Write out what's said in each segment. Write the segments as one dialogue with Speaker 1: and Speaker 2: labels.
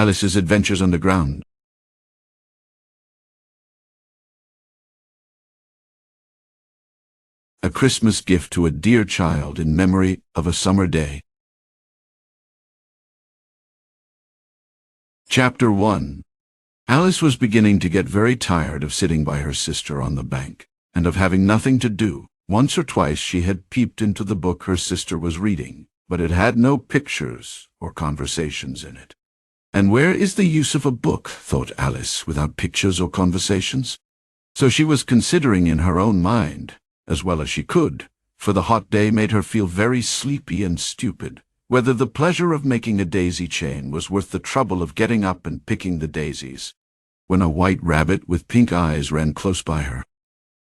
Speaker 1: Alice's Adventures Underground. A Christmas gift to a dear child in memory of a summer day. Chapter 1. Alice was beginning to get very tired of sitting by her sister on the bank, and of having nothing to do. Once or twice she had peeped into the book her sister was reading, but it had no pictures or conversations in it. And where is the use of a book, thought Alice, without pictures or conversations? So she was considering in her own mind, as well as she could, for the hot day made her feel very sleepy and stupid, whether the pleasure of making a daisy chain was worth the trouble of getting up and picking the daisies, when a white rabbit with pink eyes ran close by her.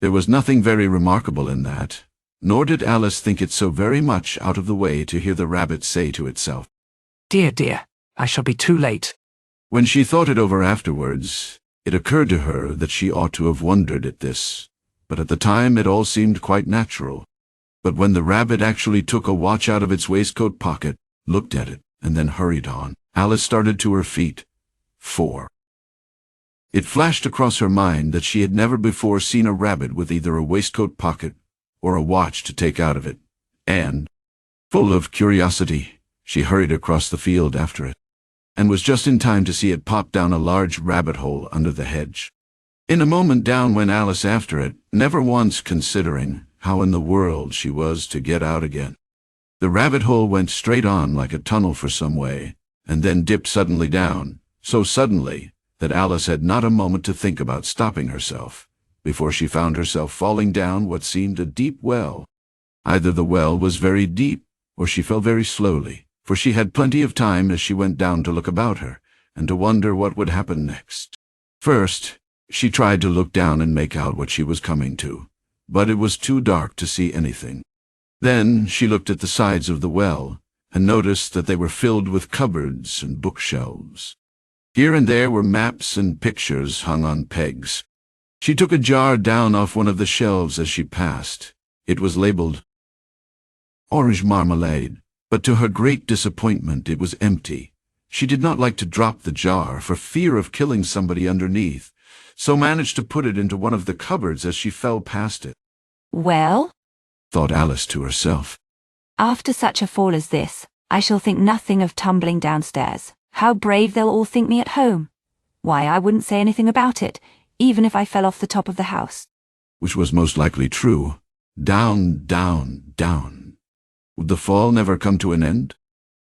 Speaker 1: There was nothing very remarkable in that, nor did Alice think it so very much out of the way to hear the rabbit say to itself,
Speaker 2: "Dear, dear, I shall be too late."
Speaker 1: When she thought it over afterwards, it occurred to her that she ought to have wondered at this, but at the time it all seemed quite natural. But when the rabbit actually took a watch out of its waistcoat pocket, looked at it, and then hurried on, Alice started to her feet. 4. It flashed across her mind that she had never before seen a rabbit with either a waistcoat pocket or a watch to take out of it, and, full of curiosity, she hurried across the field after it, and was just in time to see it pop down a large rabbit hole under the hedge. In a moment down went Alice after it, never once considering how in the world she was to get out again. The rabbit hole went straight on like a tunnel for some way, and then dipped suddenly down, so suddenly that Alice had not a moment to think about stopping herself, before she found herself falling down what seemed a deep well. Either the well was very deep, or she fell very slowly, for she had plenty of time as she went down to look about her, and to wonder what would happen next. First, she tried to look down and make out what she was coming to, but it was too dark to see anything. Then she looked at the sides of the well, and noticed that they were filled with cupboards and bookshelves. Here and there were maps and pictures hung on pegs. She took a jar down off one of the shelves as she passed. It was labeled orange marmalade, but to her great disappointment it was empty. She did not like to drop the jar for fear of killing somebody underneath, so managed to put it into one of the cupboards as she fell past it.
Speaker 3: "Well,"
Speaker 1: thought Alice to herself,
Speaker 3: "after such a fall as this, I shall think nothing of tumbling downstairs. How brave they'll all think me at home. Why, I wouldn't say anything about it, even if I fell off the top of the house."
Speaker 1: which was most likely true. Down, down, down. Would the fall never come to an end?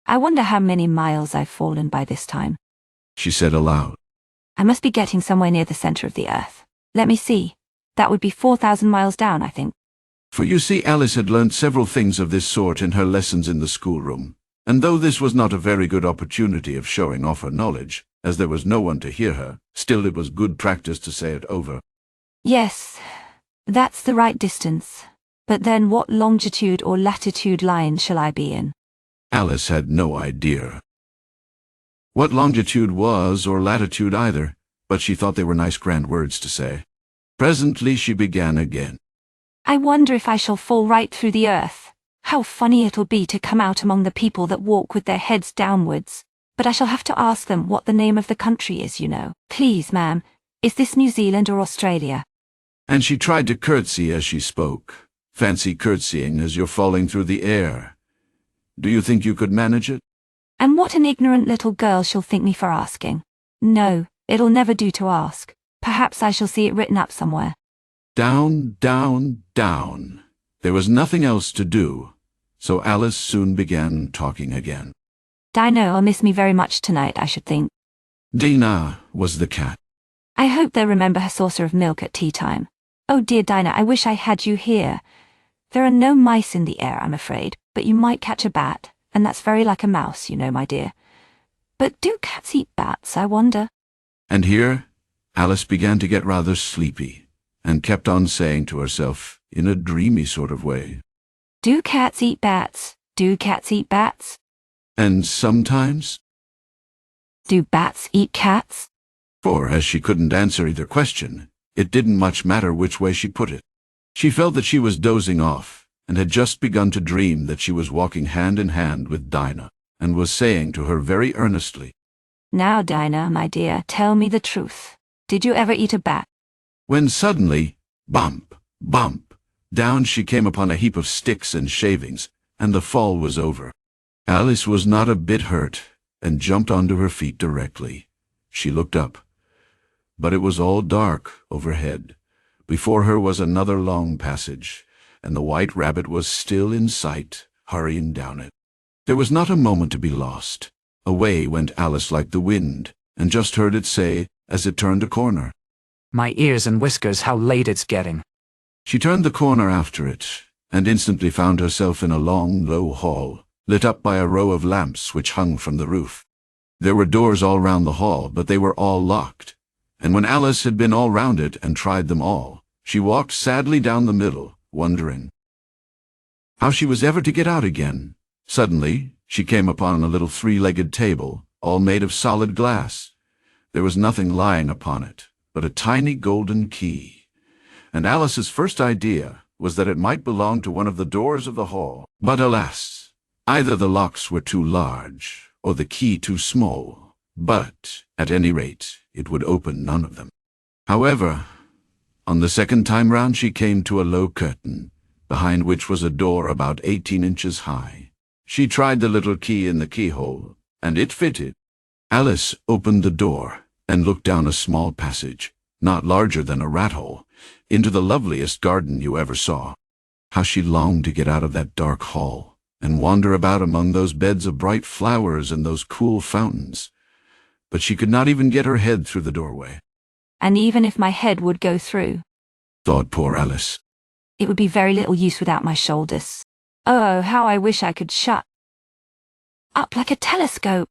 Speaker 3: "I wonder how many miles I've fallen by this time,"
Speaker 1: she said aloud.
Speaker 3: "I must be getting somewhere near the center of the earth. Let me see. That would be 4,000 miles down, I think."
Speaker 1: For you see, Alice had learnt several things of this sort in her lessons in the schoolroom, and though this was not a very good opportunity of showing off her knowledge, as there was no one to hear her, still it was good practice to say it over.
Speaker 3: "Yes, that's the right distance. But then what longitude or latitude line shall I be in?"
Speaker 1: Alice had no idea what longitude was or latitude either, but she thought they were nice grand words to say. Presently she began again.
Speaker 3: "I wonder if I shall fall right through the earth. How funny it'll be to come out among the people that walk with their heads downwards. But I shall have to ask them what the name of the country is, you know. Please, ma'am, is this New Zealand or Australia?"
Speaker 1: And she tried to curtsy as she spoke. Fancy curtsying as you're falling through the air. Do you think you could manage it?
Speaker 3: "And what an ignorant little girl she'll think me for asking. No, it'll never do to ask. Perhaps I shall see it written up somewhere."
Speaker 1: Down, down, down. There was nothing else to do, so Alice soon began talking again.
Speaker 3: "Dinah'll miss me very much tonight, I should think."
Speaker 1: Dinah was the cat.
Speaker 3: "I hope they'll remember her saucer of milk at tea time. Oh dear, Dinah, I wish I had you here. There are no mice in the air, I'm afraid, but you might catch a bat, and that's very like a mouse, you know, my dear. But do cats eat bats, I wonder?"
Speaker 1: And here Alice began to get rather sleepy, and kept on saying to herself, in a dreamy sort of way,
Speaker 3: "Do cats eat bats? Do cats eat bats?
Speaker 1: and sometimes,
Speaker 3: Do bats eat cats?"
Speaker 1: for as she couldn't answer either question, it didn't much matter which way she put it. She felt that she was dozing off, and had just begun to dream that she was walking hand in hand with Dinah, and was saying to her very earnestly,
Speaker 3: Now, Dinah, my dear, tell me the truth. Did you ever eat a bat?
Speaker 1: When suddenly, bump, bump, down she came upon a heap of sticks and shavings, and the fall was over. Alice was not a bit hurt, and jumped onto her feet directly. She looked up, but it was all dark overhead. Before her was another long passage, and the white rabbit was still in sight, hurrying down it. There was not a moment to be lost. Away went Alice like the wind, and just heard it say, as it turned a corner,
Speaker 2: My ears and whiskers, how late it's getting.
Speaker 1: She turned the corner after it, and instantly found herself in a long, low hall, lit up by a row of lamps which hung from the roof. There were doors all round the hall, but they were all locked, and when Alice had been all round it and tried them all, she walked sadly down the middle, wondering how she was ever to get out again. Suddenly, she came upon a little three-legged table, all made of solid glass. There was nothing lying upon it but a tiny golden key, and Alice's first idea was that it might belong to one of the doors of the hall. But alas, either the locks were too large, or the key too small, but, at any rate, it would open none of them. However, on the second time round she came to a low curtain, behind which was a door about 18 inches high. She tried the little key in the keyhole, and it fitted. Alice opened the door, and looked down a small passage, not larger than a rat-hole, into the loveliest garden you ever saw. How she longed to get out of that dark hall, and wander about among those beds of bright flowers and those cool fountains. But she could not even get her head through the doorway.
Speaker 3: And even if my head would go through,
Speaker 1: thought poor Alice,
Speaker 3: it would be very little use without my shoulders. Oh, how I wish I could shut up like a telescope.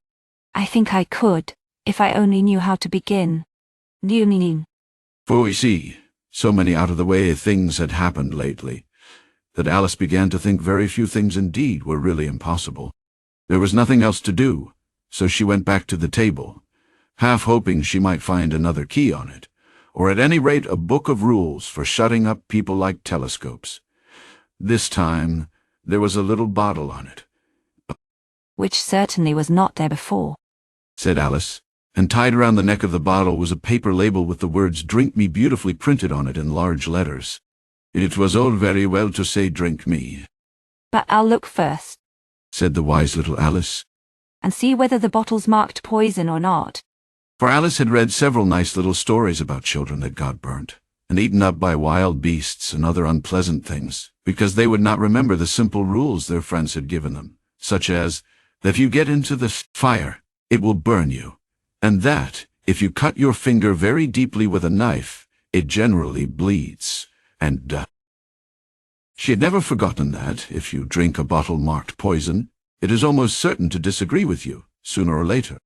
Speaker 3: I think I could, if I only knew how to begin.
Speaker 1: For you see, so many out-of-the-way things had happened lately, that Alice began to think very few things indeed were really impossible. There was nothing else to do, so she went back to the table, half hoping she might find another key on it, or at any rate a book of rules for shutting up people like telescopes. This time there was a little bottle on it.
Speaker 3: Which certainly was not there before,
Speaker 1: said Alice, and tied around the neck of the bottle was a paper label with the words "Drink Me" beautifully printed on it in large letters. It was all very well to say "Drink me,"
Speaker 3: but I'll look first,
Speaker 1: said the wise little Alice,
Speaker 3: and see whether the bottle's marked poison or not.
Speaker 1: For Alice had read several nice little stories about children that got burnt, and eaten up by wild beasts and other unpleasant things, because they would not remember the simple rules their friends had given them, such as, that if you get into the fire, it will burn you, and that, if you cut your finger very deeply with a knife, it generally bleeds, and she had never forgotten that, if you drink a bottle marked poison, it is almost certain to disagree with you, sooner or later.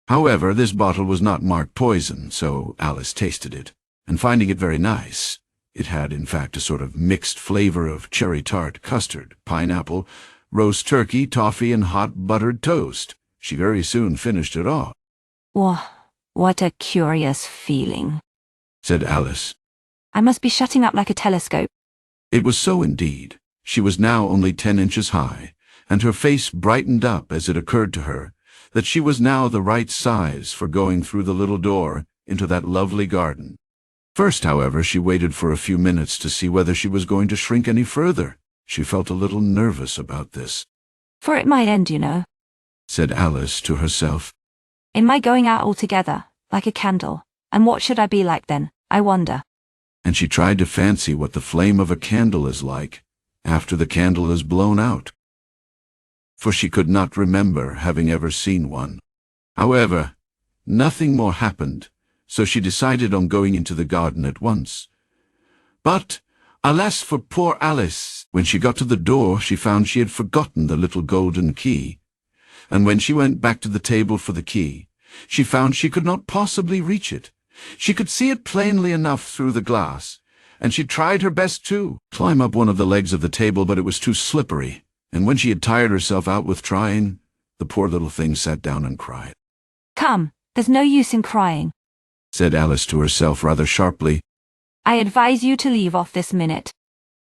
Speaker 1: However, this bottle was not marked poison, so Alice tasted it, and finding it very nice, it had in fact a sort of mixed flavor of cherry tart, custard, pineapple, roast turkey, toffee, and hot buttered toast. She very soon finished it all.
Speaker 3: What a curious feeling,
Speaker 1: said Alice.
Speaker 3: I must be shutting up like a telescope.
Speaker 1: It was so indeed. She was now only 10 inches high, and her face brightened up as it occurred to her that she was now the right size for going through the little door into that lovely garden. First, however, she waited for a few minutes to see whether she was going to shrink any further. She felt a little nervous about this.
Speaker 3: For it might end, you know,
Speaker 1: said Alice to herself.
Speaker 3: In my going out altogether, like a candle. And what should I be like then, I wonder?
Speaker 1: And she tried to fancy what the flame of a candle is like after the candle is blown out, for she could not remember having ever seen one. However, nothing more happened, so she decided on going into the garden at once. But, alas for poor Alice! When she got to the door, she found she had forgotten the little golden key, and when she went back to the table for the key, she found she could not possibly reach it. She could see it plainly enough through the glass, and she tried her best to climb up one of the legs of the table, but it was too slippery, and when she had tired herself out with trying, the poor little thing sat down and cried.
Speaker 3: Come, there's no use in crying,
Speaker 1: said Alice to herself rather sharply.
Speaker 3: I advise you to leave off this minute.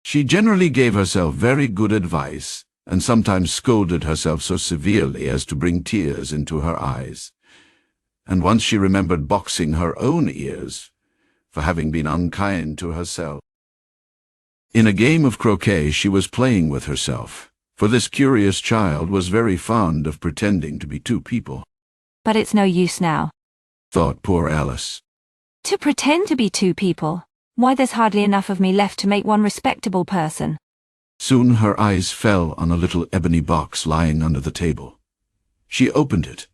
Speaker 1: She generally gave herself very good advice, and sometimes scolded herself so severely as to bring tears into her eyes. and once she remembered boxing her own ears for having been unkind to herself. In a game of croquet she was playing with herself, for this curious child was very fond of pretending to be two people.
Speaker 3: But it's no use now.
Speaker 1: Thought poor Alice.
Speaker 3: To pretend to be two people? Why, there's hardly enough of me left to make one respectable person.
Speaker 1: Soon her eyes fell on a little ebony box lying under the table. She opened it,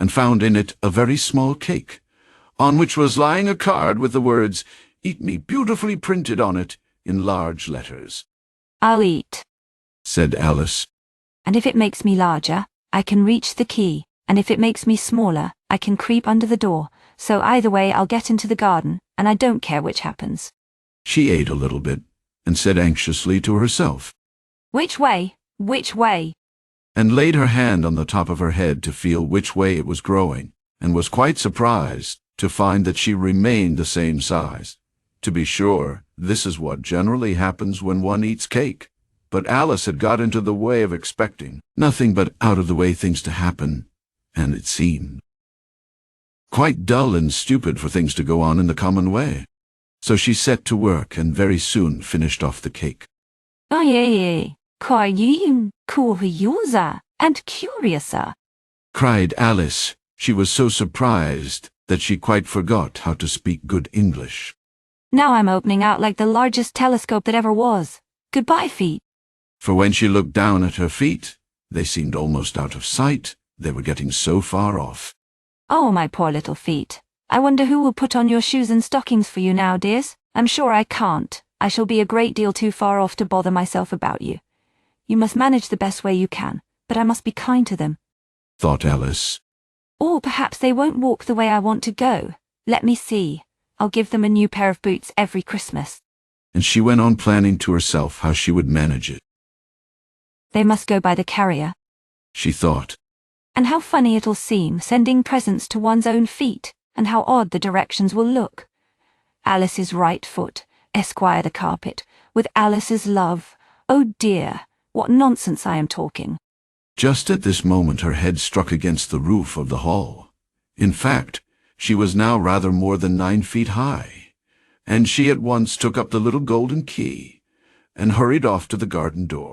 Speaker 1: and found in it a very small cake, on which was lying a card with the words, "Eat me," beautifully printed on it in large letters.
Speaker 3: I'll eat,
Speaker 1: said Alice.
Speaker 3: And if it makes me larger, I can reach the key, and if it makes me smaller, I can creep under the door, so either way I'll get into the garden, and I don't care which happens.
Speaker 1: She ate a little bit, and said anxiously to herself,
Speaker 3: Which way? Which way?
Speaker 1: And laid her hand on the top of her head to feel which way it was growing, and was quite surprised to find that she remained the same size. To be sure, this is what generally happens when one eats cake, but Alice had got into the way of expecting nothing but out-of-the-way things to happen, and it seemed quite dull and stupid for things to go on in the common way. So she set to work and very soon finished off the cake.
Speaker 3: Curiosa and curiouser,
Speaker 1: cried Alice. She was so surprised that she quite forgot how to speak good English.
Speaker 3: Now I'm opening out like the largest telescope that ever was. Goodbye, feet.
Speaker 1: For when she looked down at her feet, they seemed almost out of sight. They were getting so far off.
Speaker 3: Oh, my poor little feet. I wonder who will put on your shoes and stockings for you now, dears. I'm sure I can't. I shall be a great deal too far off to bother myself about you. You must manage the best way you can, but I must be kind to them,
Speaker 1: thought Alice.
Speaker 3: Or perhaps they won't walk the way I want to go. Let me see. I'll give them a new pair of boots every Christmas.
Speaker 1: And she went on planning to herself how she would manage it.
Speaker 3: They must go by the carrier,
Speaker 1: she thought.
Speaker 3: And how funny it'll seem, sending presents to one's own feet, and how odd the directions will look. Alice's right foot, Esquire the carpet, with Alice's love. Oh dear, what nonsense I am talking.
Speaker 1: Just at this moment her head struck against the roof of the hall. In fact, she was now rather more than 9 feet high, and she at once took up the little golden key and hurried off to the garden door.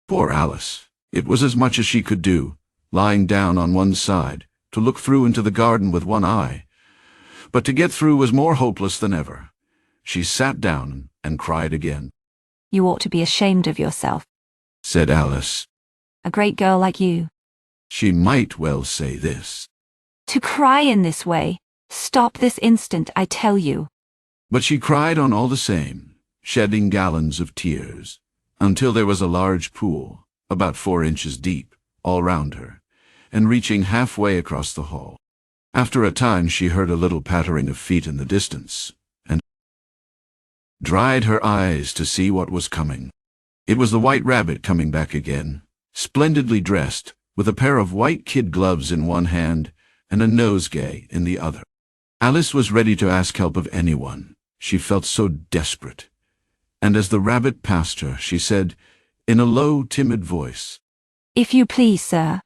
Speaker 1: Poor Alice! It was as much as she could do, lying down on one side, to look through into the garden with one eye. But to get through was more hopeless than ever. She sat down and cried again.
Speaker 3: You ought to be ashamed of yourself,
Speaker 1: said Alice.
Speaker 3: A great girl like you.
Speaker 1: She might well say this.
Speaker 3: To cry in this way. Stop this instant, I tell you.
Speaker 1: But she cried on all the same, shedding gallons of tears, until there was a large pool, about 4 inches deep, all round her, and reaching halfway across the hall. After a time she heard a little pattering of feet in the distance, and dried her eyes to see what was coming. It was the White Rabbit coming back again, splendidly dressed, with a pair of white kid gloves in one hand and a nosegay in the other. Alice was ready to ask help of anyone. She felt so desperate. And as the rabbit passed her, she said, in a low, timid voice,
Speaker 3: If you please, sir.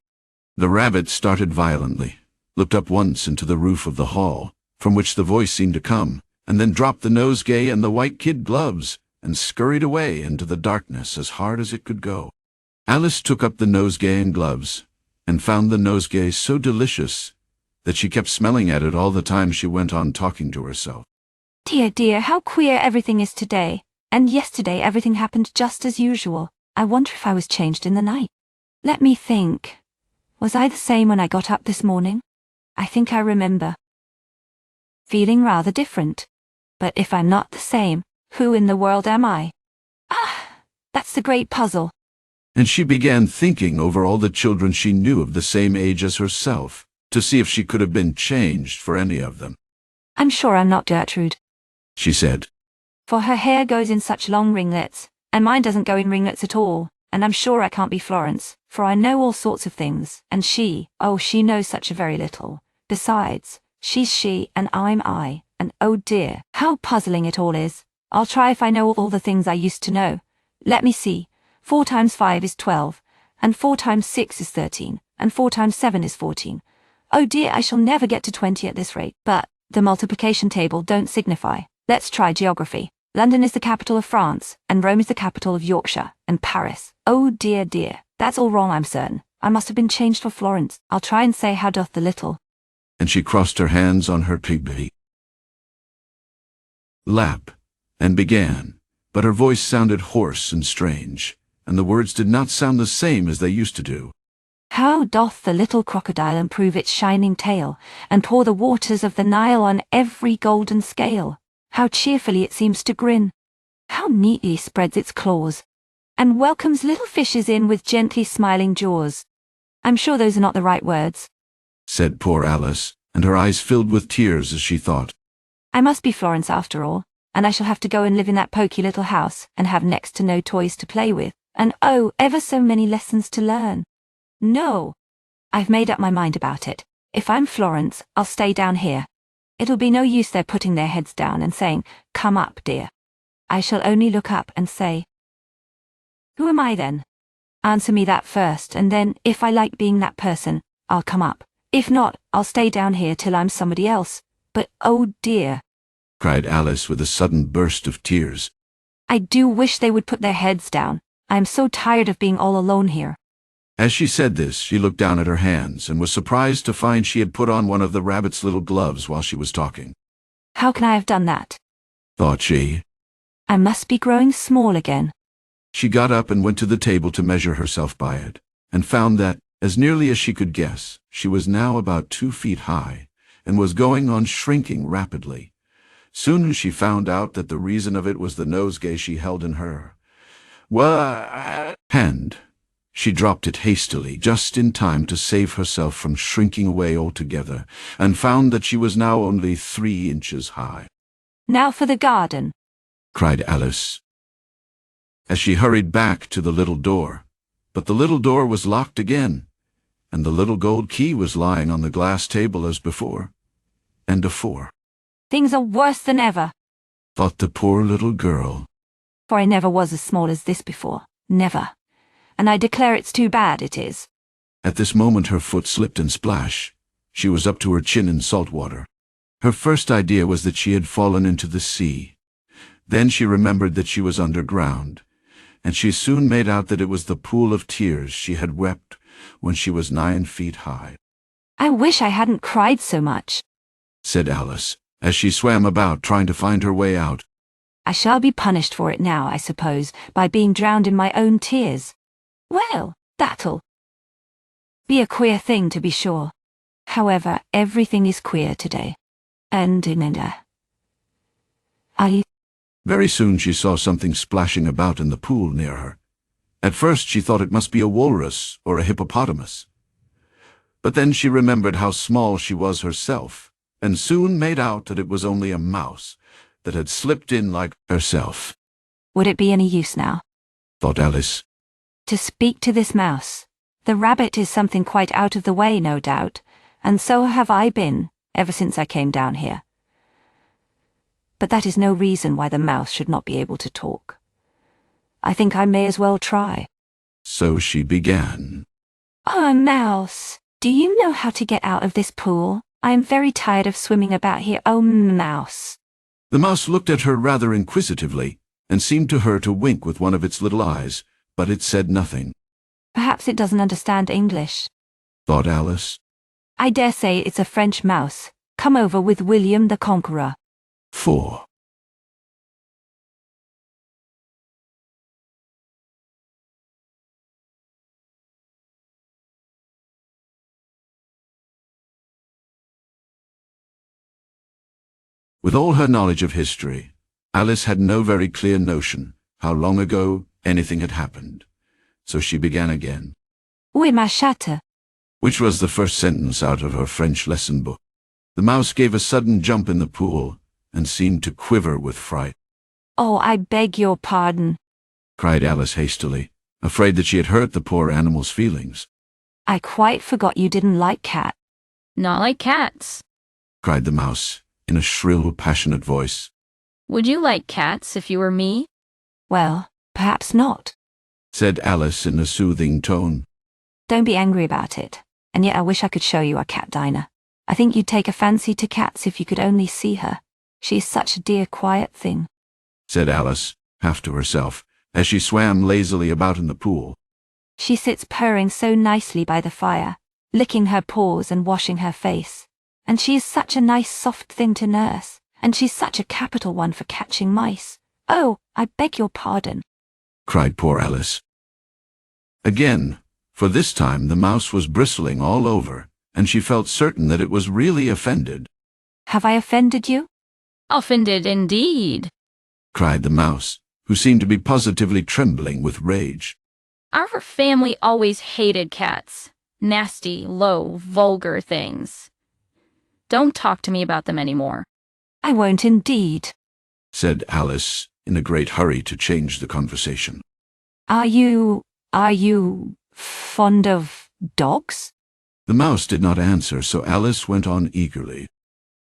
Speaker 1: The rabbit started violently, looked up once into the roof of the hall, from which the voice seemed to come, and then dropped the nosegay and the white kid gloves, and scurried away into the darkness as hard as it could go. Alice took up the nosegay and gloves, and found the nosegay so delicious that she kept smelling at it all the time she went on talking to herself.
Speaker 3: Dear, dear, how queer everything is today. And yesterday everything happened just as usual. I wonder if I was changed in the night. Let me think. Was I the same when I got up this morning? I think I remember feeling rather different. But if I'm not the same, who in the world am I? Ah, that's the great puzzle.
Speaker 1: And she began thinking over all the children she knew of the same age as herself, to see if she could have been changed for any of them.
Speaker 3: I'm sure I'm not Gertrude,
Speaker 1: she said.
Speaker 3: For her hair goes in such long ringlets, and mine doesn't go in ringlets at all, and I'm sure I can't be Florence, for I know all sorts of things, and she knows such a very little. Besides, she's she and I'm I, and oh dear, how puzzling it all is. I'll try if I know all the things I used to know. Let me see. 4 times 5 is 12, and 4 times 6 is 13, and 4 times 7 is 14. Oh dear, I shall never get to 20 at this rate, but the multiplication table don't signify. Let's try geography. London is the capital of France, and Rome is the capital of Yorkshire, and Paris. Oh dear, dear, that's all wrong, I'm certain. I must have been changed for Florence. I'll try and say, how doth the little.
Speaker 1: And she crossed her hands on her piggy lap, and began, but her voice sounded hoarse and strange, and the words did not sound the same as they used to do.
Speaker 3: How doth the little crocodile improve its shining tail, and pour the waters of the Nile on every golden scale? How cheerfully it seems to grin, how neatly spreads its claws, and welcomes little fishes in with gently smiling jaws. I'm sure those are not the right words,
Speaker 1: said poor Alice, and her eyes filled with tears as she thought.
Speaker 3: I must be Florence after all, and I shall have to go and live in that poky little house, and have next to no toys to play with, and oh, ever so many lessons to learn. No, I've made up my mind about it. If I'm Florence, I'll stay down here. It'll be no use their putting their heads down and saying, "Come up, dear." I shall only look up and say, "Who am I then?" Answer me that first, and then, if I like being that person, I'll come up. If not, I'll stay down here till I'm somebody else. But oh dear,
Speaker 1: cried Alice with a sudden burst of tears.
Speaker 3: I do wish they would put their heads down. I am so tired of being all alone here.
Speaker 1: As she said this, she looked down at her hands and was surprised to find she had put on one of the rabbit's little gloves while she was talking.
Speaker 3: How can I have done that?
Speaker 1: Thought she.
Speaker 3: I must be growing small again.
Speaker 1: She got up and went to the table to measure herself by it, and found that, as nearly as she could guess, she was now about 2 feet high, and was going on shrinking rapidly. Soon she found out that the reason of it was the nosegay she held in her hand. She dropped it hastily, just in time to save herself from shrinking away altogether, and found that she was now only 3 inches high.
Speaker 3: Now for the garden,
Speaker 1: cried Alice, as she hurried back to the little door. But the little door was locked again, and the little gold key was lying on the glass table as before. And a 4.
Speaker 3: Things are worse than ever,
Speaker 1: thought the poor little girl.
Speaker 3: For I never was as small as this before, never. And I declare it's too bad, it is.
Speaker 1: At this moment her foot slipped and splash. She was up to her chin in salt water. Her first idea was that she had fallen into the sea. Then she remembered that she was underground, and she soon made out that it was the pool of tears she had wept when she was 9 feet high.
Speaker 3: I wish I hadn't cried so much,
Speaker 1: said Alice, as she swam about trying to find her way out.
Speaker 3: I shall be punished for it now, I suppose, by being drowned in my own tears. Well, that'll be a queer thing, to be sure. However, everything is queer today. And
Speaker 1: Very soon she saw something splashing about in the pool near her. At first she thought it must be a walrus or a hippopotamus. But then she remembered how small she was herself, and soon made out that it was only a mouse that had slipped in like herself.
Speaker 3: Would it be any use now,
Speaker 1: thought Alice,
Speaker 3: to speak to this mouse? The rabbit is something quite out of the way, no doubt, and so have I been, ever since I came down here. But that is no reason why the mouse should not be able to talk. I think I may as well try.
Speaker 1: So she began.
Speaker 3: Oh, mouse, do you know how to get out of this pool? I am very tired of swimming about here. Oh, mouse.
Speaker 1: The mouse looked at her rather inquisitively, and seemed to her to wink with one of its little eyes, but it said nothing.
Speaker 3: Perhaps it doesn't understand English,
Speaker 1: thought Alice.
Speaker 3: I dare say it's a French mouse, come over with William the Conqueror.
Speaker 1: 4. With all her knowledge of history, Alice had no very clear notion how long ago anything had happened. So she began again.
Speaker 3: Oui, ma chatte,
Speaker 1: which was the first sentence out of her French lesson book. The mouse gave a sudden jump in the pool, and seemed to quiver with fright.
Speaker 3: Oh, I beg your pardon,
Speaker 1: cried Alice hastily, afraid that she had hurt the poor animal's feelings.
Speaker 3: I quite forgot you didn't like cat.
Speaker 4: Not like cats.
Speaker 1: Cried the mouse, in a shrill, passionate voice.
Speaker 4: Would you like cats if you were me?
Speaker 3: Well, perhaps not,
Speaker 1: said Alice in a soothing tone.
Speaker 3: Don't be angry about it. And yet I wish I could show you our cat Dinah. I think you'd take a fancy to cats if you could only see her. She is such a dear, quiet thing,"
Speaker 1: said Alice, half to herself, as she swam lazily about in the pool.
Speaker 3: "She sits purring so nicely by the fire, licking her paws and washing her face. And she is such a nice soft thing to nurse, and she's such a capital one for catching mice. Oh, I beg your pardon,"
Speaker 1: cried poor Alice. Again, for this time the mouse was bristling all over, and she felt certain that it was really offended.
Speaker 3: "Have I offended you?"
Speaker 4: Offended indeed.
Speaker 1: Cried the mouse, who seemed to be positively trembling with rage.
Speaker 4: Our family always hated cats. Nasty, low, vulgar things. Don't talk to me about them anymore.
Speaker 3: "I won't indeed,"
Speaker 1: said Alice, in a great hurry to change the conversation.
Speaker 3: Are you fond of dogs?"
Speaker 1: The mouse did not answer, so Alice went on eagerly.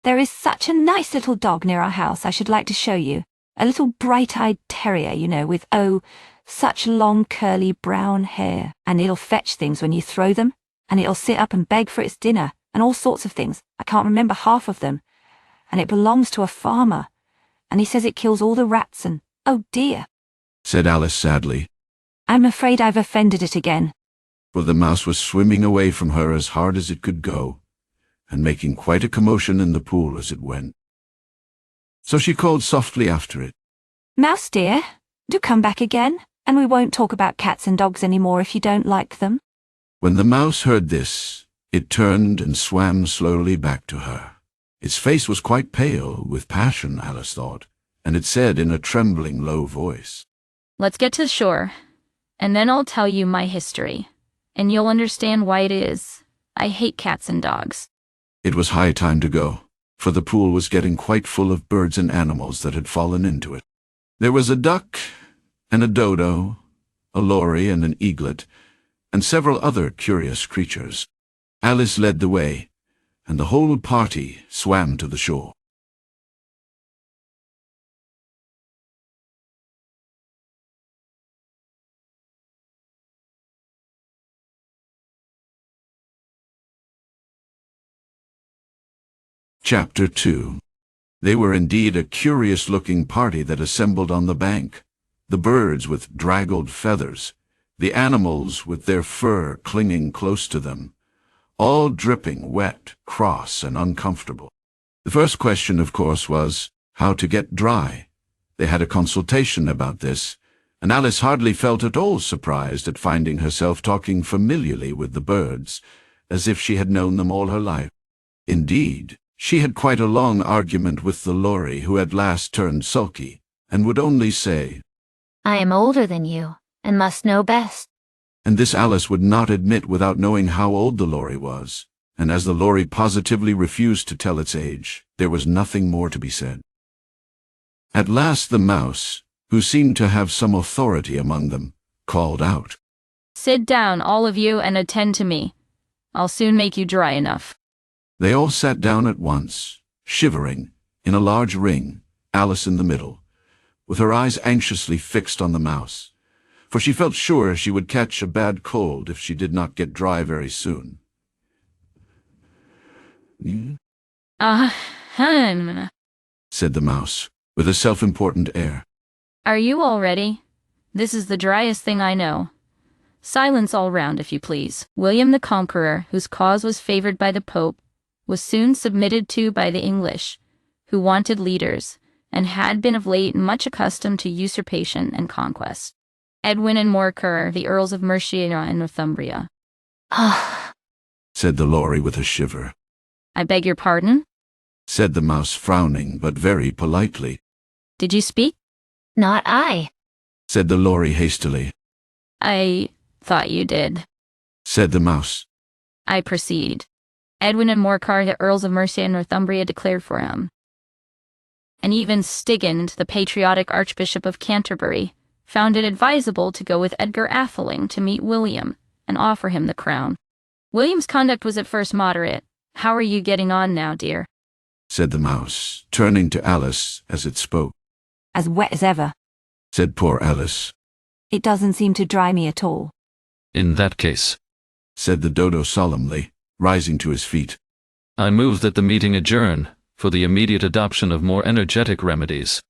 Speaker 3: "There is such a nice little dog near our house I should like to show you. A little bright-eyed terrier, you know, with, oh, such long curly brown hair. And it'll fetch things when you throw them, and it'll sit up and beg for its dinner, and all sorts of things. I can't remember half of them. And it belongs to a farmer, and he says it kills all the rats and, oh dear,"
Speaker 1: said Alice sadly,
Speaker 3: "I'm afraid I've offended it again."
Speaker 1: for the mouse was swimming away from her as hard as it could go, and making quite a commotion in the pool as it went. So she called softly after it.
Speaker 3: "Mouse dear, do come back again, and we won't talk about cats and dogs any more if you don't like them."
Speaker 1: When the mouse heard this, it turned and swam slowly back to her. Its face was quite pale with passion, Alice thought, and it said in a trembling low voice,
Speaker 4: Let's get to the shore, and then I'll tell you my history, and you'll understand why it is I hate cats and dogs.
Speaker 1: It was high time to go, for the pool was getting quite full of birds and animals that had fallen into it. There was a duck and a dodo, a lory and an eaglet, and several other curious creatures. Alice led the way, and the whole party swam to the shore. Chapter 2. They were indeed a curious-looking party that assembled on the bank, the birds with draggled feathers, the animals with their fur clinging close to them, all dripping wet, cross, and uncomfortable. The first question, of course, was how to get dry. They had a consultation about this, and Alice hardly felt at all surprised at finding herself talking familiarly with the birds, as if she had known them all her life. Indeed, she had quite a long argument with the lory, who at last turned sulky, and would only say,
Speaker 5: "I am older than you, and must know best."
Speaker 1: And this Alice would not admit without knowing how old the lory was, and as the lory positively refused to tell its age, there was nothing more to be said. At last the mouse, who seemed to have some authority among them, called out,
Speaker 4: Sit down, all of you, and attend to me. I'll soon make you dry enough.
Speaker 1: They all sat down at once, shivering, in a large ring, Alice in the middle, with her eyes anxiously fixed on the mouse, for she felt sure she would catch a bad cold if she did not get dry very soon. Said the mouse, with a self-important air.
Speaker 4: Are you all ready? This is the driest thing I know. Silence all round, if you please. William the Conqueror, whose cause was favored by the Pope, was soon submitted to by the English, who wanted leaders, and had been of late much accustomed to usurpation and conquest. Edwin and Morcar, the Earls of Mercia and Northumbria.
Speaker 5: Ah,
Speaker 1: Said the lory with a shiver.
Speaker 4: I beg your pardon?
Speaker 1: Said the mouse, frowning, but very politely.
Speaker 4: Did you speak?
Speaker 5: not I.
Speaker 1: Said the lory hastily.
Speaker 4: I thought you did.
Speaker 1: Said the mouse.
Speaker 4: I proceed. Edwin and Morcar, the Earls of Mercia and Northumbria, declared for him. And even Stigand, the patriotic Archbishop of Canterbury, found it advisable to go with Edgar Atheling to meet William and offer him the crown. William's conduct was at first moderate. How are you getting on now, dear?
Speaker 1: Said the mouse, turning to Alice as it spoke.
Speaker 3: As wet as ever.
Speaker 1: Said poor Alice.
Speaker 3: It doesn't seem to dry me at all.
Speaker 6: In that case,
Speaker 1: Said the dodo solemnly. rising to his feet.
Speaker 6: I move that the meeting adjourn for the immediate adoption of more energetic remedies.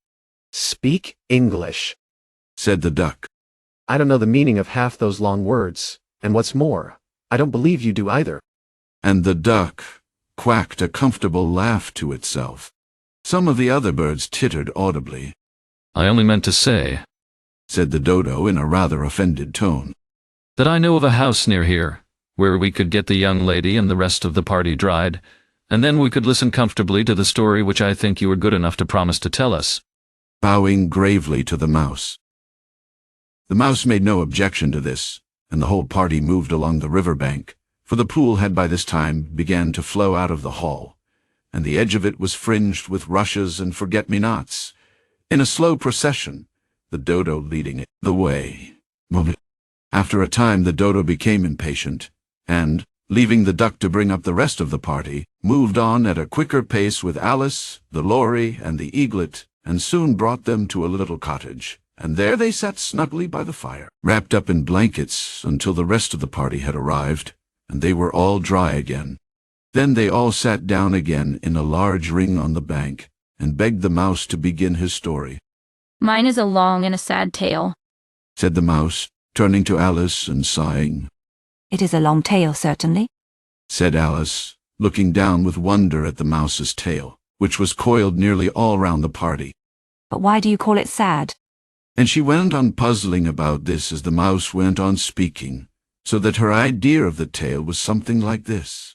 Speaker 7: Speak English,
Speaker 1: said the duck.
Speaker 7: I don't know the meaning of half those long words, and what's more, I don't believe you do either.
Speaker 1: And the duck quacked a comfortable laugh to itself. Some of the other birds tittered audibly.
Speaker 6: I only meant to say,
Speaker 1: said the dodo in a rather offended tone,
Speaker 6: that I know of a house near here, where we could get the young lady and the rest of the party dried, and then we could listen comfortably to the story which I think you were good enough to promise to tell us.
Speaker 1: Bowing gravely to the mouse. The mouse made no objection to this, and the whole party moved along the river bank, for the pool had by this time began to flow out of the hall, and the edge of it was fringed with rushes and forget-me-nots, in a slow procession, the dodo leading it the way. After a time the dodo became impatient, and, leaving the duck to bring up the rest of the party, moved on at a quicker pace with Alice, the lory, and the eaglet, and soon brought them to a little cottage, and there they sat snugly by the fire, wrapped up in blankets until the rest of the party had arrived, and they were all dry again. Then they all sat down again in a large ring on the bank, and begged the mouse to begin his story.
Speaker 4: Mine is a long and a sad tale,
Speaker 1: said the mouse, turning to Alice and sighing.
Speaker 3: It is a long tale, certainly,
Speaker 1: said Alice, looking down with wonder at the mouse's tail, which was coiled nearly all round the party.
Speaker 3: But why do you call it sad?
Speaker 1: And she went on puzzling about this as the mouse went on speaking, so that her idea of the tale was something like this.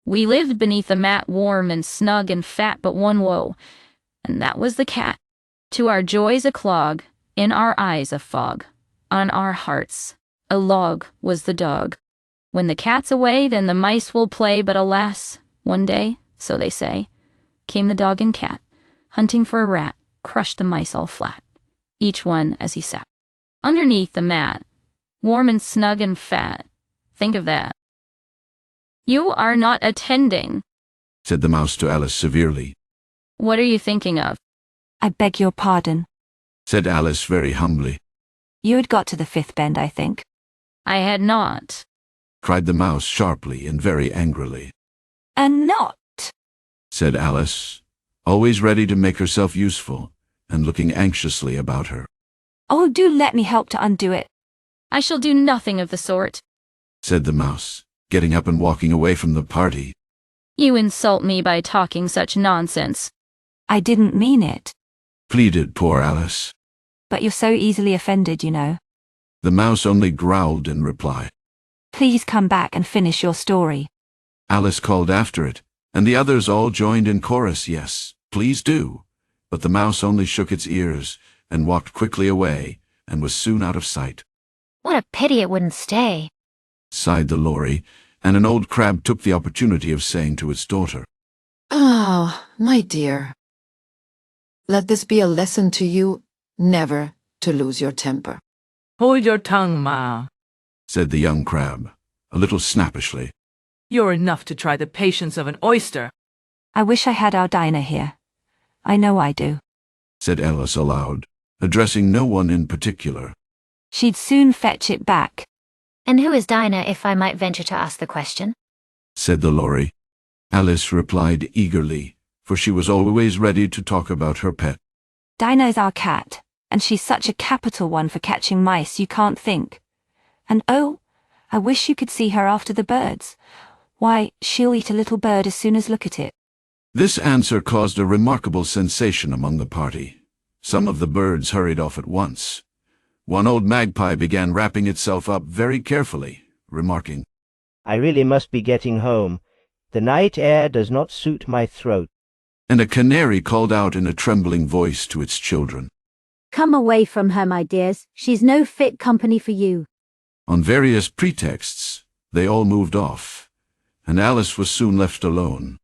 Speaker 4: We lived beneath a mat warm and snug and fat but one woe, and that was the cat. To our joys a clog, in our eyes a fog, on our hearts a log was the dog. When the cat's away, then the mice will play, but alas, one day, so they say, came the dog and cat, hunting for a rat, crushed the mice all flat, each one as he sat. Underneath the mat, warm and snug and fat, think of that. You are not attending,
Speaker 1: said the mouse to Alice severely.
Speaker 4: What are you thinking of?
Speaker 3: I beg your pardon,
Speaker 1: said Alice very humbly.
Speaker 3: You had got to the fifth bend, I think.
Speaker 4: I had not,
Speaker 1: cried the mouse sharply and very angrily.
Speaker 3: And not,
Speaker 1: said Alice, always ready to make herself useful, and looking anxiously about her.
Speaker 3: Oh, do let me help to undo it.
Speaker 4: I shall do nothing of the sort,
Speaker 1: said the mouse, getting up and walking away from the party.
Speaker 4: You insult me by talking such nonsense.
Speaker 3: I didn't mean it.
Speaker 1: Pleaded poor Alice.
Speaker 3: But you're so easily offended, you know.
Speaker 1: The mouse only growled in reply.
Speaker 3: Please come back and finish your story.
Speaker 1: Alice called after it, and the others all joined in chorus, yes, please do. But the mouse only shook its ears and walked quickly away, and was soon out of sight.
Speaker 5: What a pity it wouldn't stay,
Speaker 1: sighed the lory, and an old crab took the opportunity of saying to its daughter,
Speaker 8: Ah, my dear, let this be a lesson to you never to lose your temper.
Speaker 9: Hold your tongue, Ma.
Speaker 1: said the young crab, a little snappishly.
Speaker 9: You're enough to try the patience of an oyster.
Speaker 3: I wish I had our Dinah here. I know I do,
Speaker 1: said Alice aloud, addressing no one in particular.
Speaker 3: She'd soon fetch it back,
Speaker 5: And who is Dinah, if I might venture to ask the question?
Speaker 1: said the lory. Alice replied eagerly, for she was always ready to talk about her pet.
Speaker 3: Dinah is our cat, and she's such a capital one for catching mice you can't think. And oh, I wish you could see her after the birds. Why, she'll eat a little bird as soon as look at it.
Speaker 1: This answer caused a remarkable sensation among the party. Some of the birds hurried off at once. One old magpie began wrapping itself up very carefully, remarking,
Speaker 10: I really must be getting home. The night air does not suit my throat.
Speaker 1: And a canary called out in a trembling voice to its children.
Speaker 11: Come away from her, my dears. She's no fit company for you.
Speaker 1: On various pretexts, they all moved off, and Alice was soon left alone.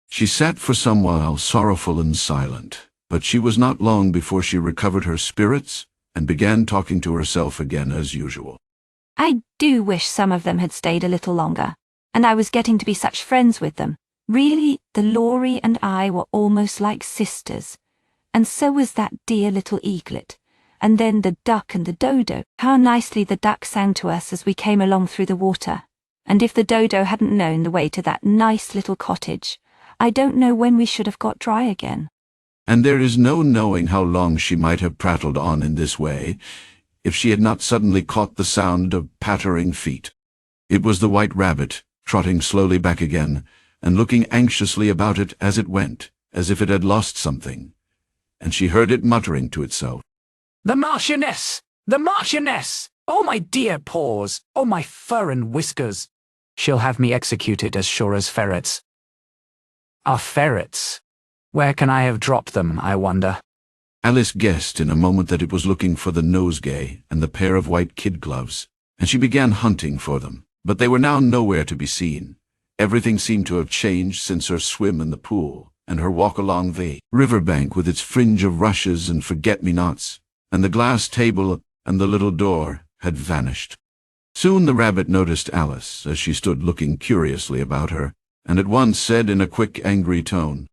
Speaker 1: She sat for some while sorrowful and silent, but she was not long before she recovered her spirits and began talking to herself again as usual.
Speaker 3: I do wish some of them had stayed a little longer. and I was getting to be such friends with them. Really, the Laurie and I were almost like sisters. And so was that dear little eaglet. And then the duck and the dodo. How nicely the duck sang to us as we came along through the water. And if the dodo hadn't known the way to that nice little cottage, I don't know when we should have got dry again.
Speaker 1: And there is no knowing how long she might have prattled on in this way, if she had not suddenly caught the sound of pattering feet. It was the white rabbit, trotting slowly back again, and looking anxiously about it as it went, as if it had lost something. And she heard it muttering to itself,
Speaker 2: The Marchioness! The Marchioness! Oh, my dear paws! Oh, my fur and whiskers! She'll have me executed as sure as ferrets. Are ferrets? Where can I have dropped them, I wonder?
Speaker 1: Alice guessed in a moment that it was looking for the nosegay and the pair of white kid gloves, and she began hunting for them, but they were now nowhere to be seen. Everything seemed to have changed since her swim in the pool, and her walk along the river bank with its fringe of rushes and forget-me-nots, and the glass table and the little door had vanished. Soon the rabbit noticed Alice as she stood looking curiously about her, and at once said in a quick, angry tone,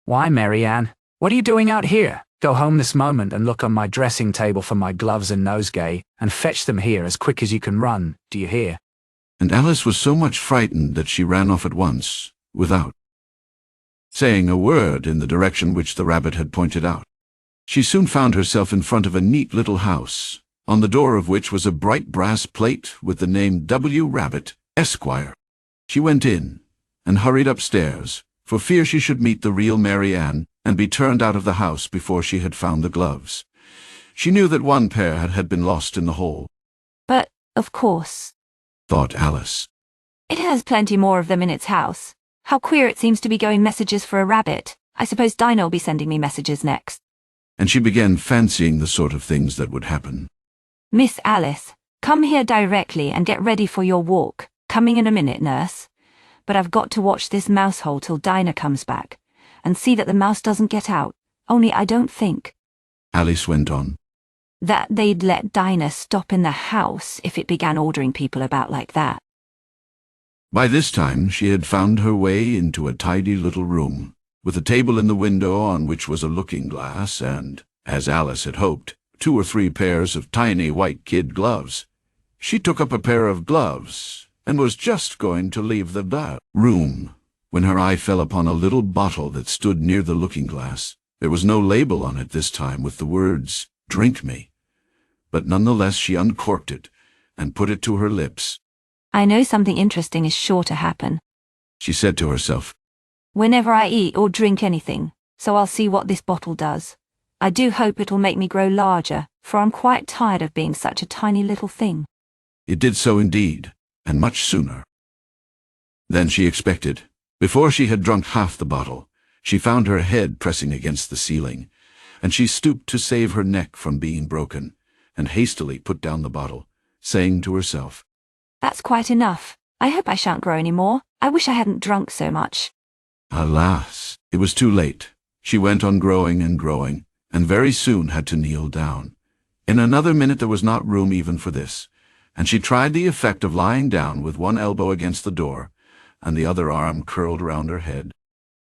Speaker 2: Why, Mary Ann, what are you doing out here? Go home this moment and look on my dressing table for my gloves and nosegay, and fetch them here as quick as you can run, do you hear?
Speaker 1: And Alice was so much frightened that she ran off at once, without saying a word in the direction which the rabbit had pointed out. She soon found herself in front of a neat little house, on the door of which was a bright brass plate with the name W. Rabbit, Esquire. She went in, and hurried upstairs, for fear she should meet the real Mary Ann, and be turned out of the house before she had found the gloves. She knew that one pair had been lost in the hall.
Speaker 3: But, of course,
Speaker 1: Thought Alice.
Speaker 3: it has plenty more of them in its house. How queer it seems to be going messages for a rabbit. I suppose Dinah will be sending me messages next.
Speaker 1: And she began fancying the sort of things that would happen.
Speaker 3: Miss Alice, come here directly and get ready for your walk. Coming in a minute, nurse. But I've got to watch this mouse hole till Dinah comes back, and see that the mouse doesn't get out. Only I don't think
Speaker 1: Alice went on.
Speaker 3: that they'd let Dinah stop in the house if it began ordering people about like that.
Speaker 1: By this time she had found her way into a tidy little room, with a table in the window on which was a looking-glass and, as Alice had hoped, 2 or 3 pairs of tiny white kid gloves. She took up a pair of gloves, and was just going to leave the room, when her eye fell upon a little bottle that stood near the looking-glass. There was no label on it this time with the words, "Drink me." But nonetheless she uncorked it, and put it to her lips.
Speaker 3: I know something interesting is sure to happen
Speaker 1: She said to herself,
Speaker 3: whenever I eat or drink anything, so I'll see what this bottle does. I do hope it'll make me grow larger, for I'm quite tired of being such a tiny little thing.
Speaker 1: It did so indeed, and much sooner than she expected. Before she had drunk half the bottle, she found her head pressing against the ceiling, and she stooped to save her neck from being broken, and hastily put down the bottle, saying to herself,
Speaker 3: That's quite enough. I hope I shan't grow any more. I wish I hadn't drunk so much.
Speaker 1: Alas, it was too late. She went on growing, and very soon had to kneel down. In another minute there was not room even for this, and she tried the effect of lying down with one elbow against the door, and the other arm curled round her head.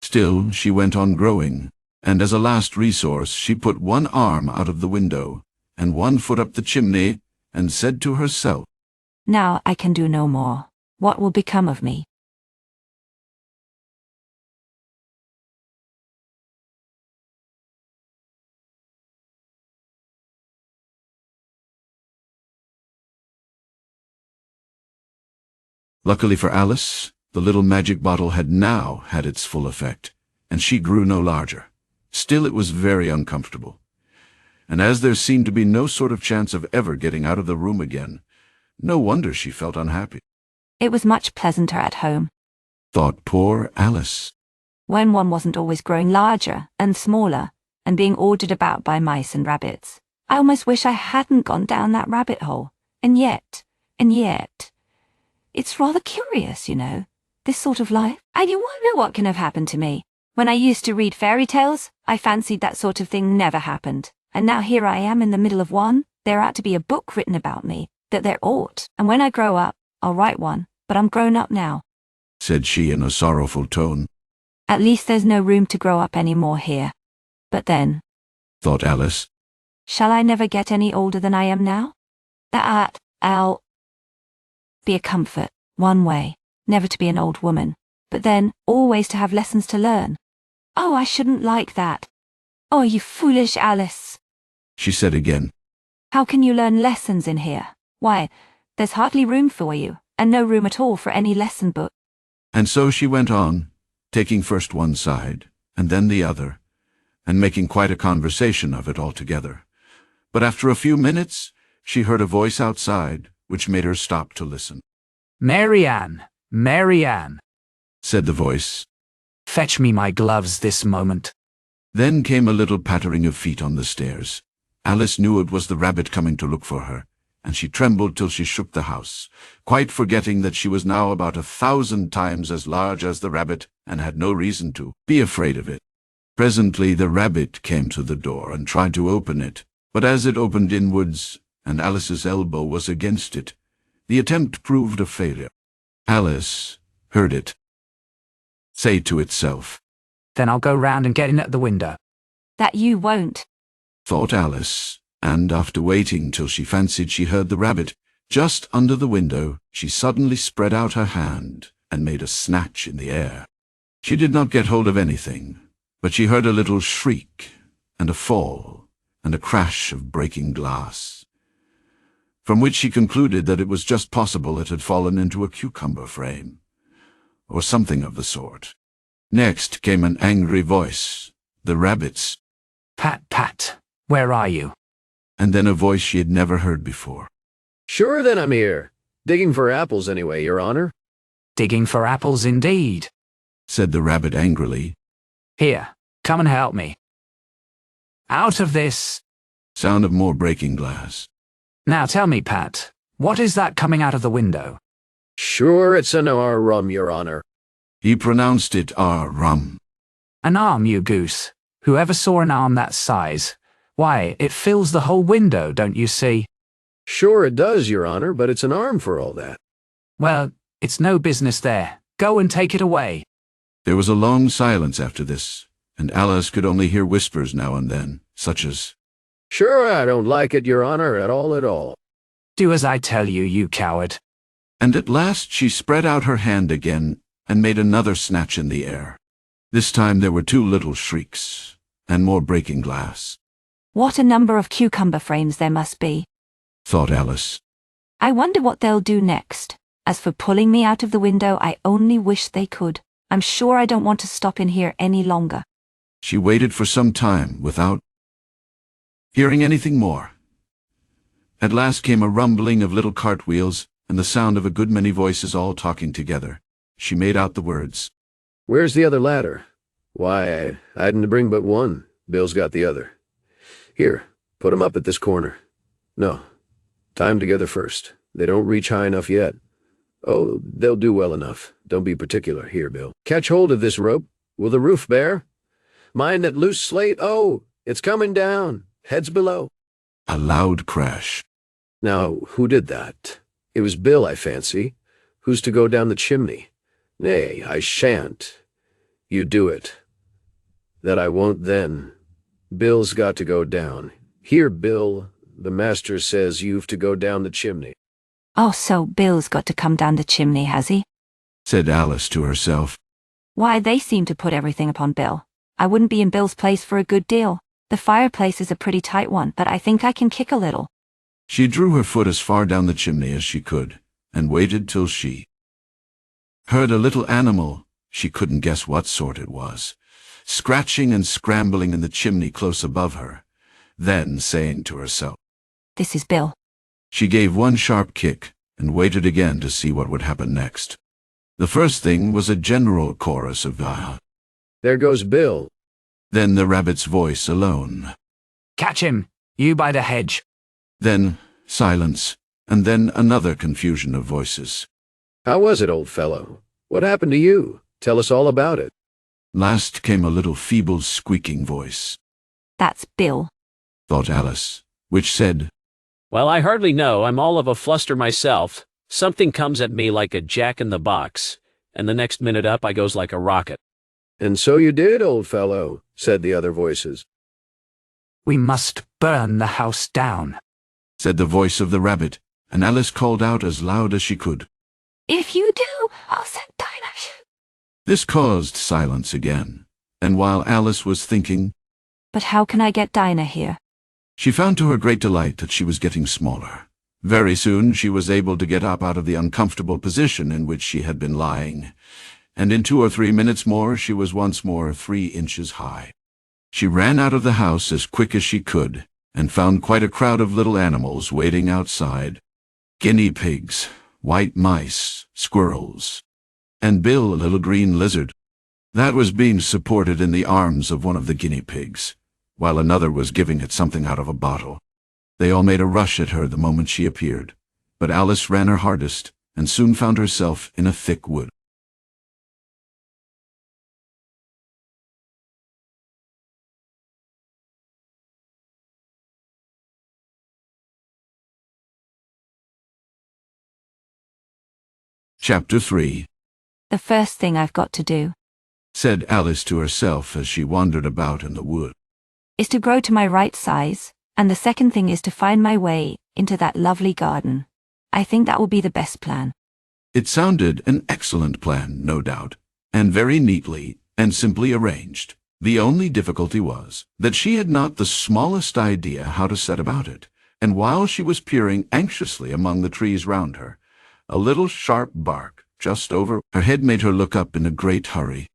Speaker 1: Still she went on growing, and as a last resource she put one arm out of the window, and one foot up the chimney, and said to herself,
Speaker 3: Now I can do no more. What will become of me?
Speaker 1: Luckily for Alice, the little magic bottle had now had its full effect, and she grew no larger. Still it was very uncomfortable. And as there seemed to be no sort of chance of ever getting out of the room again, no wonder she felt unhappy.
Speaker 3: It was much pleasanter at home,
Speaker 1: Thought poor Alice.
Speaker 3: when one wasn't always growing larger and smaller, and being ordered about by mice and rabbits. I almost wish I hadn't gone down that rabbit hole. And yet, it's rather curious, you know, this sort of life. And you wonder what can have happened to me. When I used to read fairy tales, I fancied that sort of thing never happened. And now here I am in the middle of one. There ought to be a book written about me, that there ought. And when I grow up, I'll write one, but I'm grown up now.
Speaker 1: said she in a sorrowful tone.
Speaker 3: At least there's no room to grow up any more here. But then,
Speaker 1: thought Alice.
Speaker 3: Shall I never get any older than I am now? I'll be a comfort, one way, never to be an old woman, but then, always to have lessons to learn. Oh, I shouldn't like that. Oh, you foolish Alice,
Speaker 1: she said again.
Speaker 3: How can you learn lessons in here? Why, there's hardly room for you, and no room at all for any lesson book.
Speaker 1: And so she went on, taking first one side, and then the other, and making quite a conversation of it altogether. But after a few minutes, she heard a voice outside, which made her stop to listen.
Speaker 2: Marianne, Marianne,
Speaker 1: said the voice.
Speaker 2: Fetch me my gloves this moment.
Speaker 1: Then came a little pattering of feet on the stairs. Alice knew it was the rabbit coming to look for her, and she trembled till she shook the house, quite forgetting that she was now about 1,000 times as large as the rabbit, and had no reason to be afraid of it. Presently the rabbit came to the door and tried to open it, but as it opened inwards, and Alice's elbow was against it, the attempt proved a failure. Alice heard it say to itself,
Speaker 2: Then I'll go round and get in at the window.
Speaker 3: That you won't,
Speaker 1: thought Alice, and after waiting till she fancied she heard the rabbit just under the window, she suddenly spread out her hand and made a snatch in the air. She did not get hold of anything, but she heard a little shriek, and a fall, and a crash of breaking glass, from which she concluded that it was just possible it had fallen into a cucumber frame, or something of the sort. Next came an angry voice, the rabbit's.
Speaker 2: Pat, Pat, where are you?
Speaker 1: And then a voice she had never heard before.
Speaker 12: Sure then I'm here. Digging for apples anyway, Your Honor.
Speaker 2: Digging for apples indeed,
Speaker 1: said the rabbit angrily.
Speaker 2: Here, come and help me. Out of this.
Speaker 1: Sound of more breaking glass.
Speaker 2: Now tell me, Pat, what is that coming out of the window?
Speaker 12: Sure, it's an rum, Your Honor.
Speaker 1: He pronounced it rum.
Speaker 2: An arm, you goose. Whoever saw an arm that size? Why, it fills the whole window, don't you see?
Speaker 12: Sure it does, Your Honor, but it's an arm for all that.
Speaker 2: Well, it's no business there. Go and take it away.
Speaker 1: There was a long silence after this, and Alice could only hear whispers now and then, such as,
Speaker 12: Sure, I don't like it, Your Honor, at all.
Speaker 2: Do as I tell you, you coward.
Speaker 1: And at last she spread out her hand again and made another snatch in the air. This time there were 2 little shrieks, and more breaking glass.
Speaker 3: What a number of cucumber frames there must be,
Speaker 1: thought Alice.
Speaker 3: I wonder what they'll do next. As for pulling me out of the window, I only wish they could. I'm sure I don't want to stop in here any longer.
Speaker 1: She waited for some time without hearing anything more. At last came a rumbling of little cartwheels and the sound of a good many voices all talking together. She made out the words.
Speaker 12: Where's the other ladder? Why, I didn't bring but one. Bill's got the other. Here, put 'em up at this corner. No, tie 'em together first. They don't reach high enough yet. Oh, they'll do well enough. Don't be particular. Here, Bill. Catch hold of this rope. Will the roof bear? Mind that loose slate? Oh, it's coming down. Heads below.
Speaker 1: A loud crash.
Speaker 12: Now, who did that? It was Bill, I fancy. Who's to go down the chimney? Nay, I shan't. You do it. That I won't then. Bill's got to go down. Here, Bill, the master says you've to go down the chimney.
Speaker 3: Oh, so Bill's got to come down the chimney, has he?
Speaker 1: Said Alice to herself.
Speaker 3: Why, they seem to put everything upon Bill. I wouldn't be in Bill's place for a good deal. The fireplace is a pretty tight one, but I think I can kick a little.
Speaker 1: She drew her foot as far down the chimney as she could, and waited till she heard a little animal, she couldn't guess what sort it was, scratching and scrambling in the chimney close above her. Then, saying to herself,
Speaker 3: This is Bill.
Speaker 1: She gave one sharp kick, and waited again to see what would happen next. The first thing was a general chorus of
Speaker 12: There goes Bill.
Speaker 1: Then the rabbit's voice alone.
Speaker 2: Catch him, you by the hedge.
Speaker 1: Then silence, and then another confusion of voices.
Speaker 12: How was it, old fellow? What happened to you? Tell us all about it.
Speaker 1: Last came a little feeble squeaking voice.
Speaker 3: That's Bill,
Speaker 1: thought Alice, which said,
Speaker 13: Well, I hardly know. I'm all of a fluster myself. Something comes at me like a jack-in-the-box. and the next minute up I goes like a rocket.
Speaker 12: And so you did, old fellow, said the other voices.
Speaker 2: We must burn the house down,
Speaker 1: said the voice of the rabbit, and Alice called out as loud as she could.
Speaker 3: If you do, I'll send Dinah.
Speaker 1: This caused silence again, and while Alice was thinking,
Speaker 3: But how can I get Dinah here?
Speaker 1: She found to her great delight that she was getting smaller. Very soon she was able to get up out of the uncomfortable position in which she had been lying, and in 2 or 3 minutes more she was once more 3 inches high. She ran out of the house as quick as she could, and found quite a crowd of little animals waiting outside. Guinea pigs, white mice, squirrels, and Bill, a little green lizard, that was being supported in the arms of one of the guinea pigs, while another was giving it something out of a bottle. They all made a rush at her the moment she appeared, but Alice ran her hardest, and soon found herself in a thick wood. Chapter 3.
Speaker 3: The first thing I've got to do
Speaker 1: Said Alice to herself as she wandered about in the wood,
Speaker 3: is to grow to my right size, and the second thing is to find my way into that lovely garden. I think that will be the best plan.
Speaker 1: It sounded an excellent plan, no doubt, and very neatly and simply arranged. The only difficulty was that she had not the smallest idea how to set about it, and while she was peering anxiously among the trees round her, a little sharp bark just over her head made her look up in a great hurry.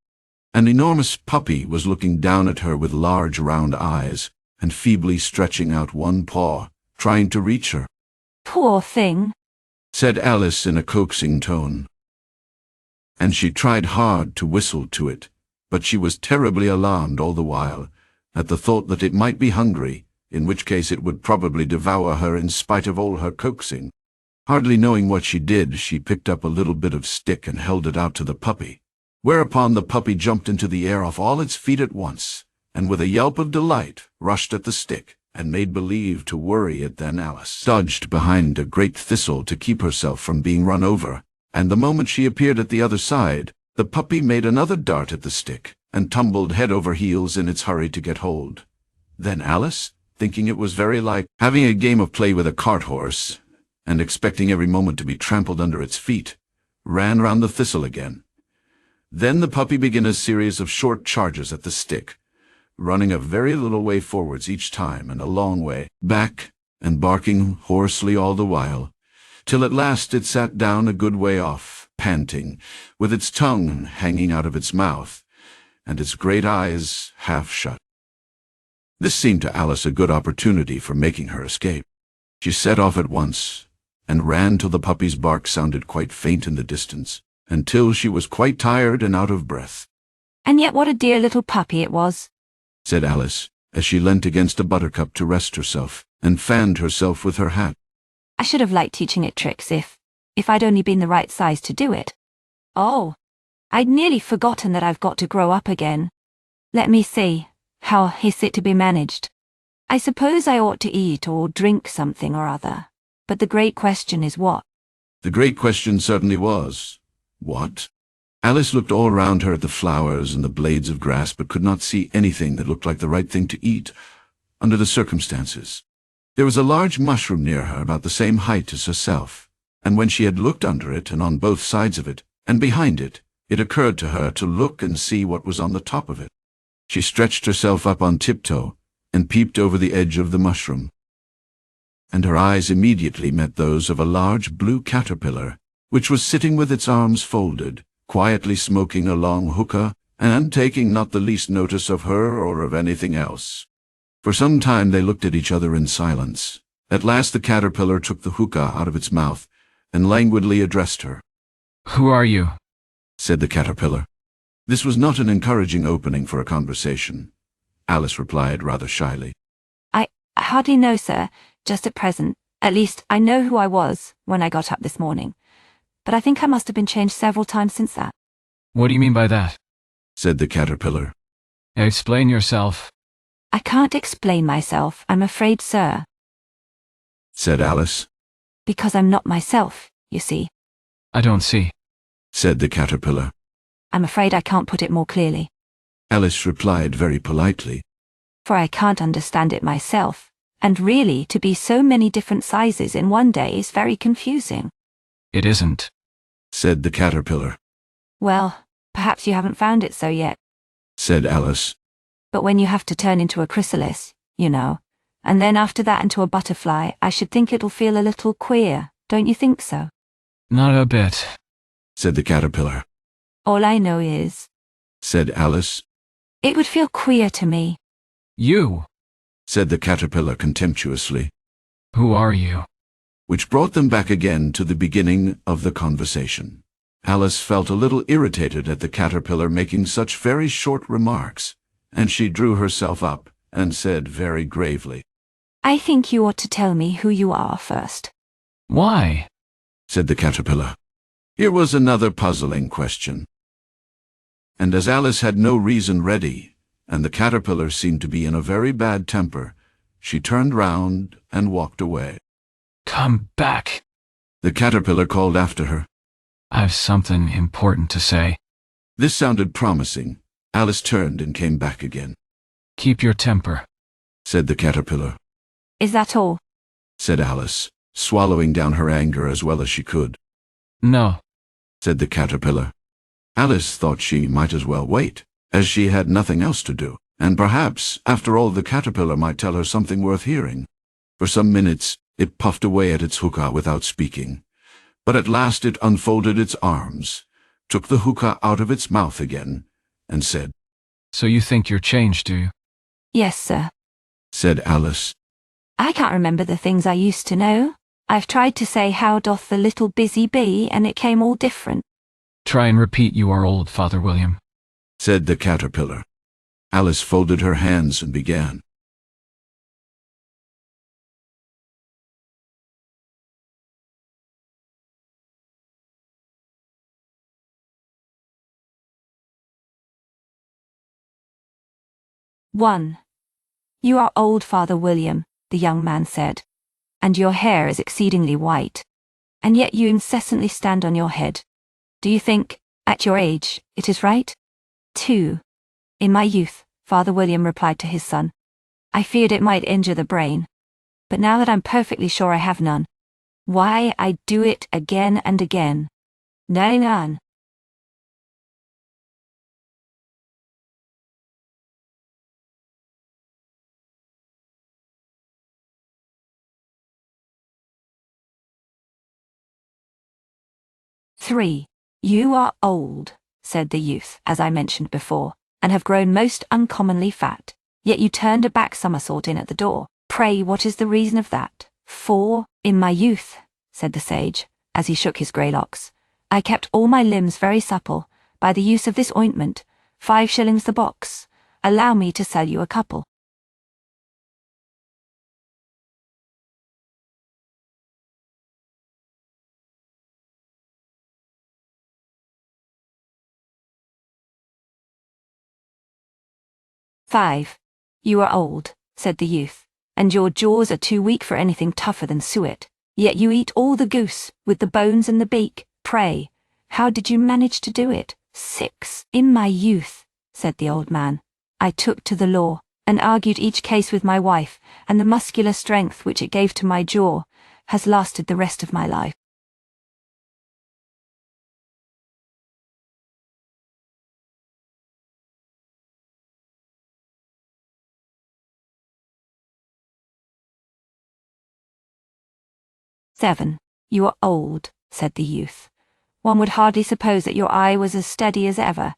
Speaker 1: An enormous puppy was looking down at her with large round eyes, and feebly stretching out one paw, trying to reach her.
Speaker 3: Poor thing,
Speaker 1: said Alice in a coaxing tone. And she tried hard to whistle to it, but she was terribly alarmed all the while at the thought that it might be hungry, in which case it would probably devour her in spite of all her coaxing. Hardly knowing what she did, she picked up a little bit of stick and held it out to the puppy, whereupon the puppy jumped into the air off all its feet at once, and with a yelp of delight rushed at the stick, and made believe to worry it. Then Alice dodged behind a great thistle to keep herself from being run over, and the moment she appeared at the other side, the puppy made another dart at the stick, and tumbled head over heels in its hurry to get hold. Then Alice, thinking it was very like having a game of play with a cart horse, and expecting every moment to be trampled under its feet, ran round the thistle again. Then the puppy began a series of short charges at the stick, running a very little way forwards each time and a long way back, and barking hoarsely all the while, till at last it sat down a good way off, panting, with its tongue hanging out of its mouth, and its great eyes half shut. This seemed to Alice a good opportunity for making her escape. She set off at once, and ran till the puppy's bark sounded quite faint in the distance, until she was quite tired and out of breath.
Speaker 3: And yet what a dear little puppy it was,
Speaker 1: said Alice, as she leant against a buttercup to rest herself, and fanned herself with her hat.
Speaker 3: I should have liked teaching it tricks if I'd only been the right size to do it. Oh, I'd nearly forgotten that I've got to grow up again. Let me see, how is it to be managed? I suppose I ought to eat or drink something or other, but the great question is what?
Speaker 1: The great question certainly was, what? Alice looked all round her at the flowers and the blades of grass, but could not see anything that looked like the right thing to eat under the circumstances. There was a large mushroom near her about the same height as herself, and when she had looked under it and on both sides of it and behind it, it occurred to her to look and see what was on the top of it. She stretched herself up on tiptoe and peeped over the edge of the mushroom, and her eyes immediately met those of a large blue caterpillar, which was sitting with its arms folded, quietly smoking a long hookah, and taking not the least notice of her or of anything else. For some time they looked at each other in silence. At last the caterpillar took the hookah out of its mouth, and languidly addressed her.
Speaker 14: "Who are you?"
Speaker 1: said the caterpillar. This was not an encouraging opening for a conversation. Alice replied rather shyly.
Speaker 3: I hardly know, sir, just at present. At least, I know who I was when I got up this morning. But I think I must have been changed several times since that.
Speaker 14: "What do you mean by that?"
Speaker 1: said the caterpillar.
Speaker 14: "Explain yourself."
Speaker 3: I can't explain myself, I'm afraid, sir.
Speaker 1: Said Alice.
Speaker 3: Because I'm not myself, you see.
Speaker 14: "I don't see,"
Speaker 1: said the caterpillar.
Speaker 3: I'm afraid I can't put it more clearly,
Speaker 1: Alice replied very politely.
Speaker 3: for I can't understand it myself, and really to be so many different sizes in one day is very confusing.
Speaker 14: It isn't,
Speaker 1: said the caterpillar.
Speaker 3: Well, perhaps you haven't found it so yet,
Speaker 1: said Alice.
Speaker 3: but when you have to turn into a chrysalis, you know, and then after that into a butterfly, I should think it'll feel a little queer, don't you think so?
Speaker 14: not a bit.
Speaker 1: said the caterpillar.
Speaker 3: All I know is,
Speaker 1: said Alice.
Speaker 3: it would feel queer to me.
Speaker 14: You,
Speaker 1: said the caterpillar contemptuously,
Speaker 14: who are you?
Speaker 1: which brought them back again to the beginning of the conversation. Alice felt a little irritated at the caterpillar making such very short remarks, and she drew herself up and said very gravely,
Speaker 3: I think you ought to tell me who you are first.
Speaker 14: Why?
Speaker 1: said the caterpillar. Here was another puzzling question. And as Alice had no reason ready, and the caterpillar seemed to be in a very bad temper, she turned round and walked away.
Speaker 14: Come back.
Speaker 1: The caterpillar called after her.
Speaker 14: I've something important to say.
Speaker 1: This sounded promising. Alice turned and came back again.
Speaker 14: Keep your temper,
Speaker 1: said the caterpillar.
Speaker 3: Is that all?
Speaker 1: said Alice, swallowing down her anger as well as she could.
Speaker 14: No,
Speaker 1: said the caterpillar. Alice thought she might as well wait, as she had nothing else to do, and perhaps, after all, the caterpillar might tell her something worth hearing. For some minutes it puffed away at its hookah without speaking, but at last it unfolded its arms, took the hookah out of its mouth again, and said,
Speaker 14: so you think you're changed, do you?
Speaker 3: Yes, sir.
Speaker 1: said Alice.
Speaker 3: I can't remember the things I used to know. I've tried to say how doth the little busy bee, and it came all different.
Speaker 14: Try and repeat you are old, Father William,
Speaker 1: said the caterpillar. Alice folded her hands and began.
Speaker 3: One. You are old, Father William, the young man said, and your hair is exceedingly white, and yet you incessantly stand on your head. Do you think, at your age, it is right? 2. In my youth, Father William replied to his son, I feared it might injure the brain, but now that I'm perfectly sure I have none, why, I do it again and again. None. Three. You are old, said the youth, as I mentioned before, and have grown most uncommonly fat, yet you turned a back somersault in at the door. Pray, what is the reason of that? 4. In my youth, said the sage, as he shook his grey locks, I kept all my limbs very supple, by the use of this ointment, 5 shillings the box. Allow me to sell you a couple. Five. You are old, said the youth, and your jaws are too weak for anything tougher than suet. Yet you eat all the goose, with the bones and the beak. Pray, how did you manage to do it? 6. In my youth, said the old man, I took to the law, and argued each case with my wife, and the muscular strength which it gave to my jaw has lasted the rest of my life. Seven. You are old, said the youth. One would hardly suppose that your eye was as steady as ever,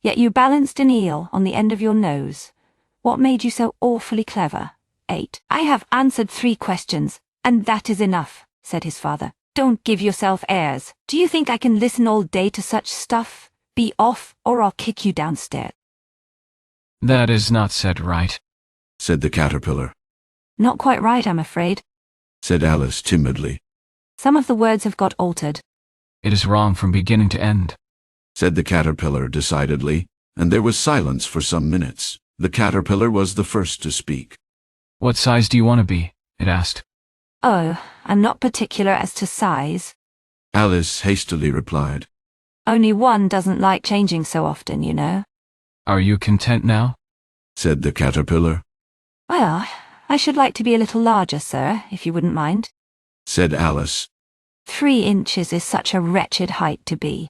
Speaker 3: yet you balanced an eel on the end of your nose. What made you so awfully clever? 8. I have answered 3 questions, and that is enough, said his father. Don't give yourself airs. Do you think I can listen all day to such stuff? Be off, or I'll kick you downstairs.
Speaker 14: That is not said right,
Speaker 1: said the caterpillar.
Speaker 3: Not quite right, I'm afraid.
Speaker 1: Said Alice timidly.
Speaker 3: Some of the words have got altered.
Speaker 14: It is wrong from beginning to end,
Speaker 1: said the caterpillar decidedly, and there was silence for some minutes. The caterpillar was the first to speak.
Speaker 14: What size do you want to be? It asked.
Speaker 3: Oh, I'm not particular as to size,
Speaker 1: Alice hastily replied.
Speaker 3: Only one doesn't like changing so often, you know.
Speaker 14: Are you content now?
Speaker 1: said the caterpillar,
Speaker 3: Well, I should like to be a little larger, sir, if you wouldn't mind.
Speaker 1: said Alice.
Speaker 3: 3 inches is such a wretched height to be.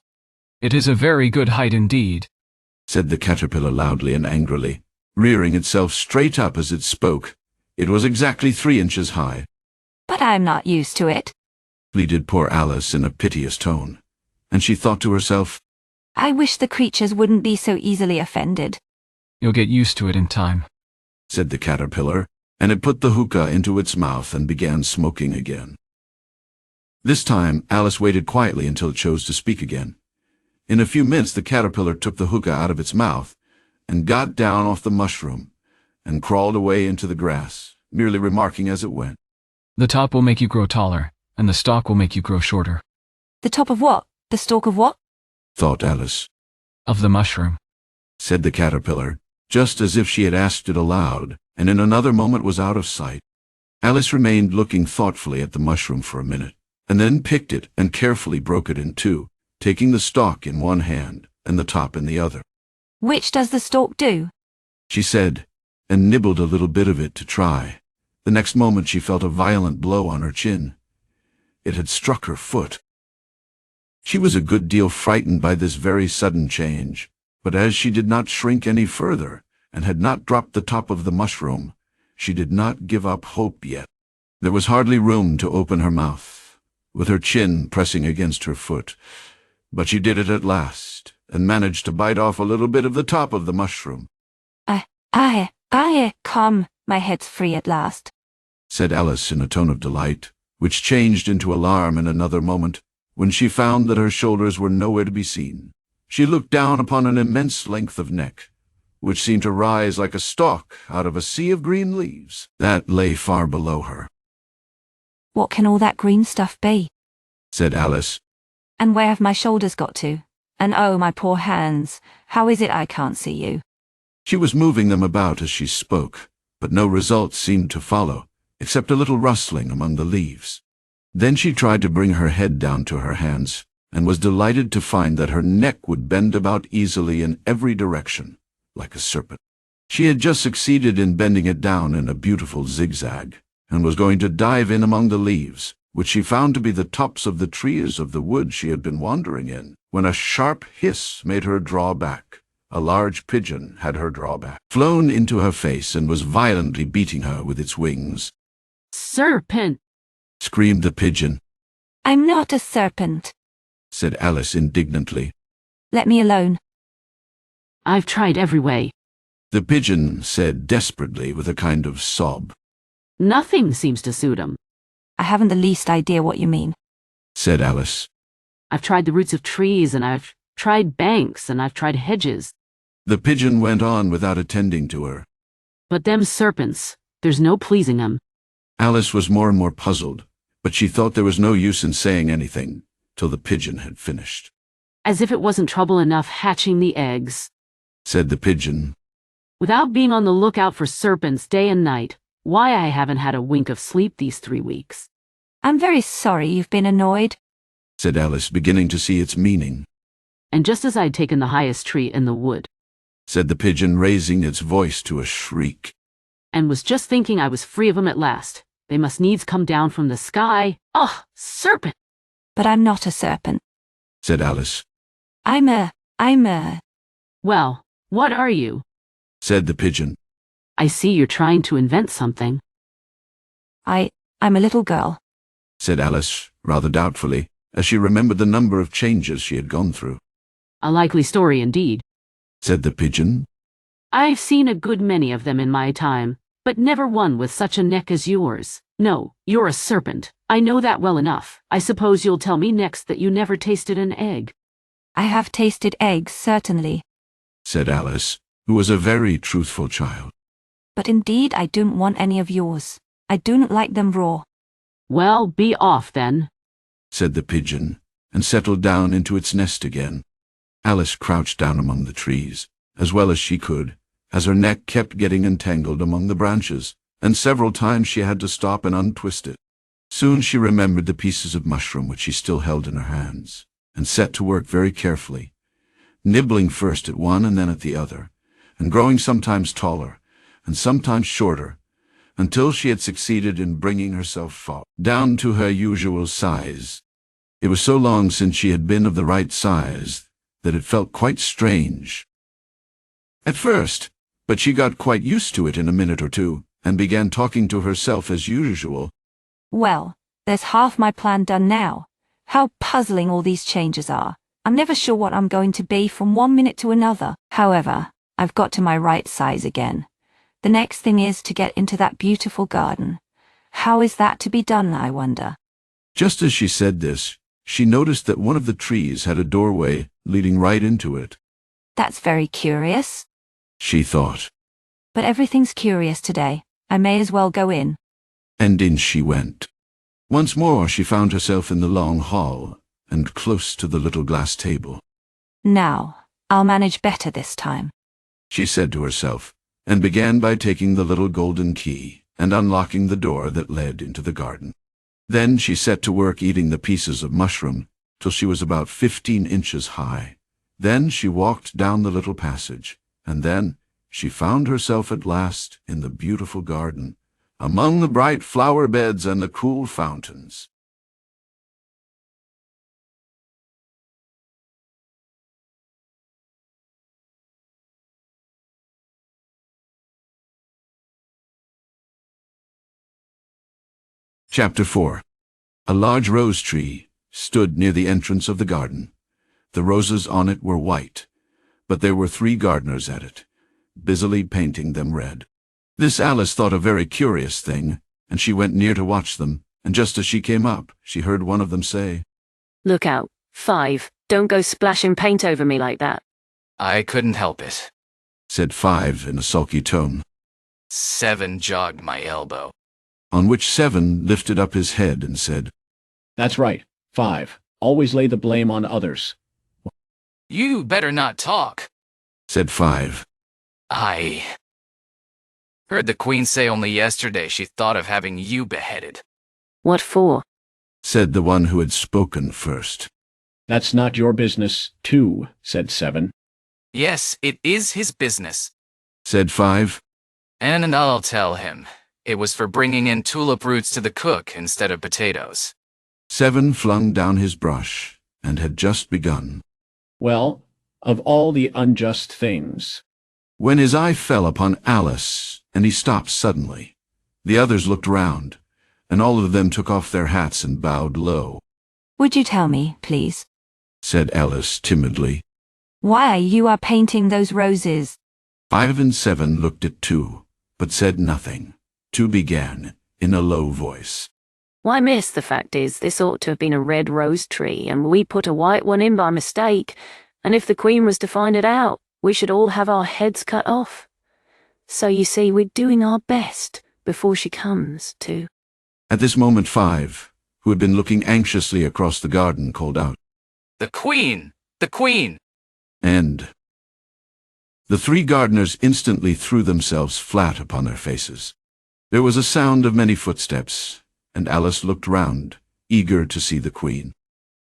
Speaker 14: It is a very good height indeed,
Speaker 1: said the caterpillar loudly and angrily, rearing itself straight up as it spoke. It was exactly 3 inches high.
Speaker 3: But I'm not used to it.
Speaker 1: Pleaded poor Alice in a piteous tone, and she thought to herself,
Speaker 3: I wish the creatures wouldn't be so easily offended.
Speaker 14: You'll get used to it in time,
Speaker 1: said the caterpillar, and it put the hookah into its mouth and began smoking again. This time Alice waited quietly until it chose to speak again. In a few minutes the caterpillar took the hookah out of its mouth and got down off the mushroom and crawled away into the grass, merely remarking as it went,
Speaker 14: The top will make you grow taller, and the stalk will make you grow shorter.
Speaker 3: The top of what? The stalk of what?
Speaker 1: thought Alice.
Speaker 14: Of the mushroom,
Speaker 1: said the caterpillar, just as if she had asked it aloud, and in another moment was out of sight. Alice remained looking thoughtfully at the mushroom for a minute, and then picked it and carefully broke it in two, taking the stalk in one hand and the top in the other.
Speaker 3: Which does the stalk do?
Speaker 1: She said, and nibbled a little bit of it to try. The next moment she felt a violent blow on her chin. It had struck her foot. She was a good deal frightened by this very sudden change, but as she did not shrink any further, and had not dropped the top of the mushroom, she did not give up hope yet. There was hardly room to open her mouth, with her chin pressing against her foot, but she did it at last, and managed to bite off a little bit of the top of the mushroom.
Speaker 3: Come, my head's free at last,
Speaker 1: said Alice in a tone of delight, which changed into alarm in another moment, when she found that her shoulders were nowhere to be seen. She looked down upon an immense length of neck, which seemed to rise like a stalk out of a sea of green leaves that lay far below her.
Speaker 3: What can all that green stuff be?
Speaker 1: said Alice.
Speaker 3: And where have my shoulders got to? And oh, my poor hands, how is it I can't see you?
Speaker 1: She was moving them about as she spoke, but no result seemed to follow, except a little rustling among the leaves. Then she tried to bring her head down to her hands, and was delighted to find that her neck would bend about easily in every direction, like a serpent. She had just succeeded in bending it down in a beautiful zigzag, and was going to dive in among the leaves, which she found to be the tops of the trees of the wood she had been wandering in, when a sharp hiss made her draw back. A large pigeon had her draw back, flown into her face, and was violently beating her with its wings.
Speaker 15: Serpent!
Speaker 1: Screamed the pigeon.
Speaker 3: I'm not a serpent,
Speaker 1: said Alice indignantly.
Speaker 3: Let me alone.
Speaker 15: I've tried every way.
Speaker 1: The pigeon said desperately with a kind of sob.
Speaker 15: Nothing seems to suit him.
Speaker 3: I haven't the least idea what you mean,
Speaker 1: said Alice.
Speaker 15: I've tried the roots of trees, and I've tried banks, and I've tried hedges.
Speaker 1: The pigeon went on without attending to her.
Speaker 15: But them serpents, there's no pleasing 'em.
Speaker 1: Alice was more and more puzzled, but she thought there was no use in saying anything till the pigeon had finished.
Speaker 15: As if it wasn't trouble enough hatching the eggs,
Speaker 1: said the pigeon.
Speaker 15: Without being on the lookout for serpents day and night, why I haven't had a wink of sleep these 3 weeks.
Speaker 3: I'm very sorry you've been annoyed,
Speaker 1: said Alice, beginning to see its meaning.
Speaker 15: And just as I'd taken the highest tree in the wood,
Speaker 1: said the pigeon, raising its voice to a shriek,
Speaker 15: and was just thinking I was free of 'em at last. They must needs come down from the sky. Oh, serpent!
Speaker 3: But I'm not a serpent,
Speaker 1: said Alice.
Speaker 3: I'm a...
Speaker 15: Well, what are you?
Speaker 1: said the pigeon.
Speaker 15: I see you're trying to invent something.
Speaker 3: I'm a little girl,
Speaker 1: said Alice, rather doubtfully, as she remembered the number of changes she had gone through.
Speaker 15: A likely story indeed,
Speaker 1: said the pigeon.
Speaker 15: I've seen a good many of them in my time, but never one with such a neck as yours. No, you're a serpent. I know that well enough. I suppose you'll tell me next that you never tasted an egg.
Speaker 3: I have tasted eggs, certainly,
Speaker 1: said Alice, who was a very truthful child.
Speaker 3: But indeed I don't want any of yours. I don't like them raw.
Speaker 15: Well, be off then,
Speaker 1: said the pigeon, and settled down into its nest again. Alice crouched down among the trees, as well as she could, as her neck kept getting entangled among the branches, and several times she had to stop and untwist it. Soon she remembered the pieces of mushroom which she still held in her hands, and set to work very carefully, nibbling first at one and then at the other, and growing sometimes taller and sometimes shorter, until she had succeeded in bringing herself far down to her usual size. It was so long since she had been of the right size that it felt quite strange at first, but she got quite used to it in a minute or two, and began talking to herself as usual.
Speaker 3: Well, there's half my plan done now. How puzzling all these changes are. I'm never sure what I'm going to be from one minute to another. However, I've got to my right size again. The next thing is to get into that beautiful garden. How is that to be done, I wonder?
Speaker 1: Just as she said this, she noticed that one of the trees had a doorway leading right into it.
Speaker 3: That's very curious,
Speaker 1: she thought.
Speaker 3: But everything's curious today. I may as well go in.
Speaker 1: And in she went. Once more she found herself in the long hall, and close to the little glass table.
Speaker 3: Now, I'll manage better this time,
Speaker 1: she said to herself, and began by taking the little golden key and unlocking the door that led into the garden. Then she set to work eating the pieces of mushroom till she was about 15 inches high. Then she walked down the little passage, and then she found herself at last in the beautiful garden, among the bright flower beds and the cool fountains. Chapter 4. A large rose tree stood near the entrance of the garden. The roses on it were white, but there were 3 gardeners at it, busily painting them red. This Alice thought a very curious thing, and she went near to watch them, and just as she came up, she heard one of them say,
Speaker 15: "Look out, 5, don't go splashing paint over me like that."
Speaker 2: I couldn't help it,
Speaker 1: said 5 in a sulky tone.
Speaker 2: 7 jogged my elbow.
Speaker 1: On which 7 lifted up his head and said,
Speaker 13: "That's right, 5. Always lay the blame on others."
Speaker 2: You better not talk,
Speaker 1: said 5.
Speaker 2: I heard the Queen say only yesterday she thought of having you beheaded.
Speaker 15: "What for?"
Speaker 1: said the one who had spoken first.
Speaker 13: "That's not your business, too," said 7.
Speaker 2: Yes, it is his business,
Speaker 1: said 5.
Speaker 2: And I'll tell him. It was for bringing in tulip roots to the cook instead of potatoes.
Speaker 1: 7 flung down his brush, and had just begun.
Speaker 13: "Well, of all the unjust things,"
Speaker 1: when his eye fell upon Alice, and he stopped suddenly. The others looked round, and all of them took off their hats and bowed low.
Speaker 3: Would you tell me, please,
Speaker 1: said Alice timidly,
Speaker 3: why you are painting those roses?
Speaker 1: 5 and 7 looked at 2, but said nothing. 2 began, in a low voice.
Speaker 15: "Why, miss, the fact is, this ought to have been a red rose tree, and we put a white one in by mistake, and if the Queen was to find it out, we should all have our heads cut off. So you see, we're doing our best before she comes, to—"
Speaker 1: At this moment 5, who had been looking anxiously across the garden, called out,
Speaker 2: "The Queen! The Queen!"
Speaker 1: And the 3 gardeners instantly threw themselves flat upon their faces. There was a sound of many footsteps, and Alice looked round, eager to see the Queen.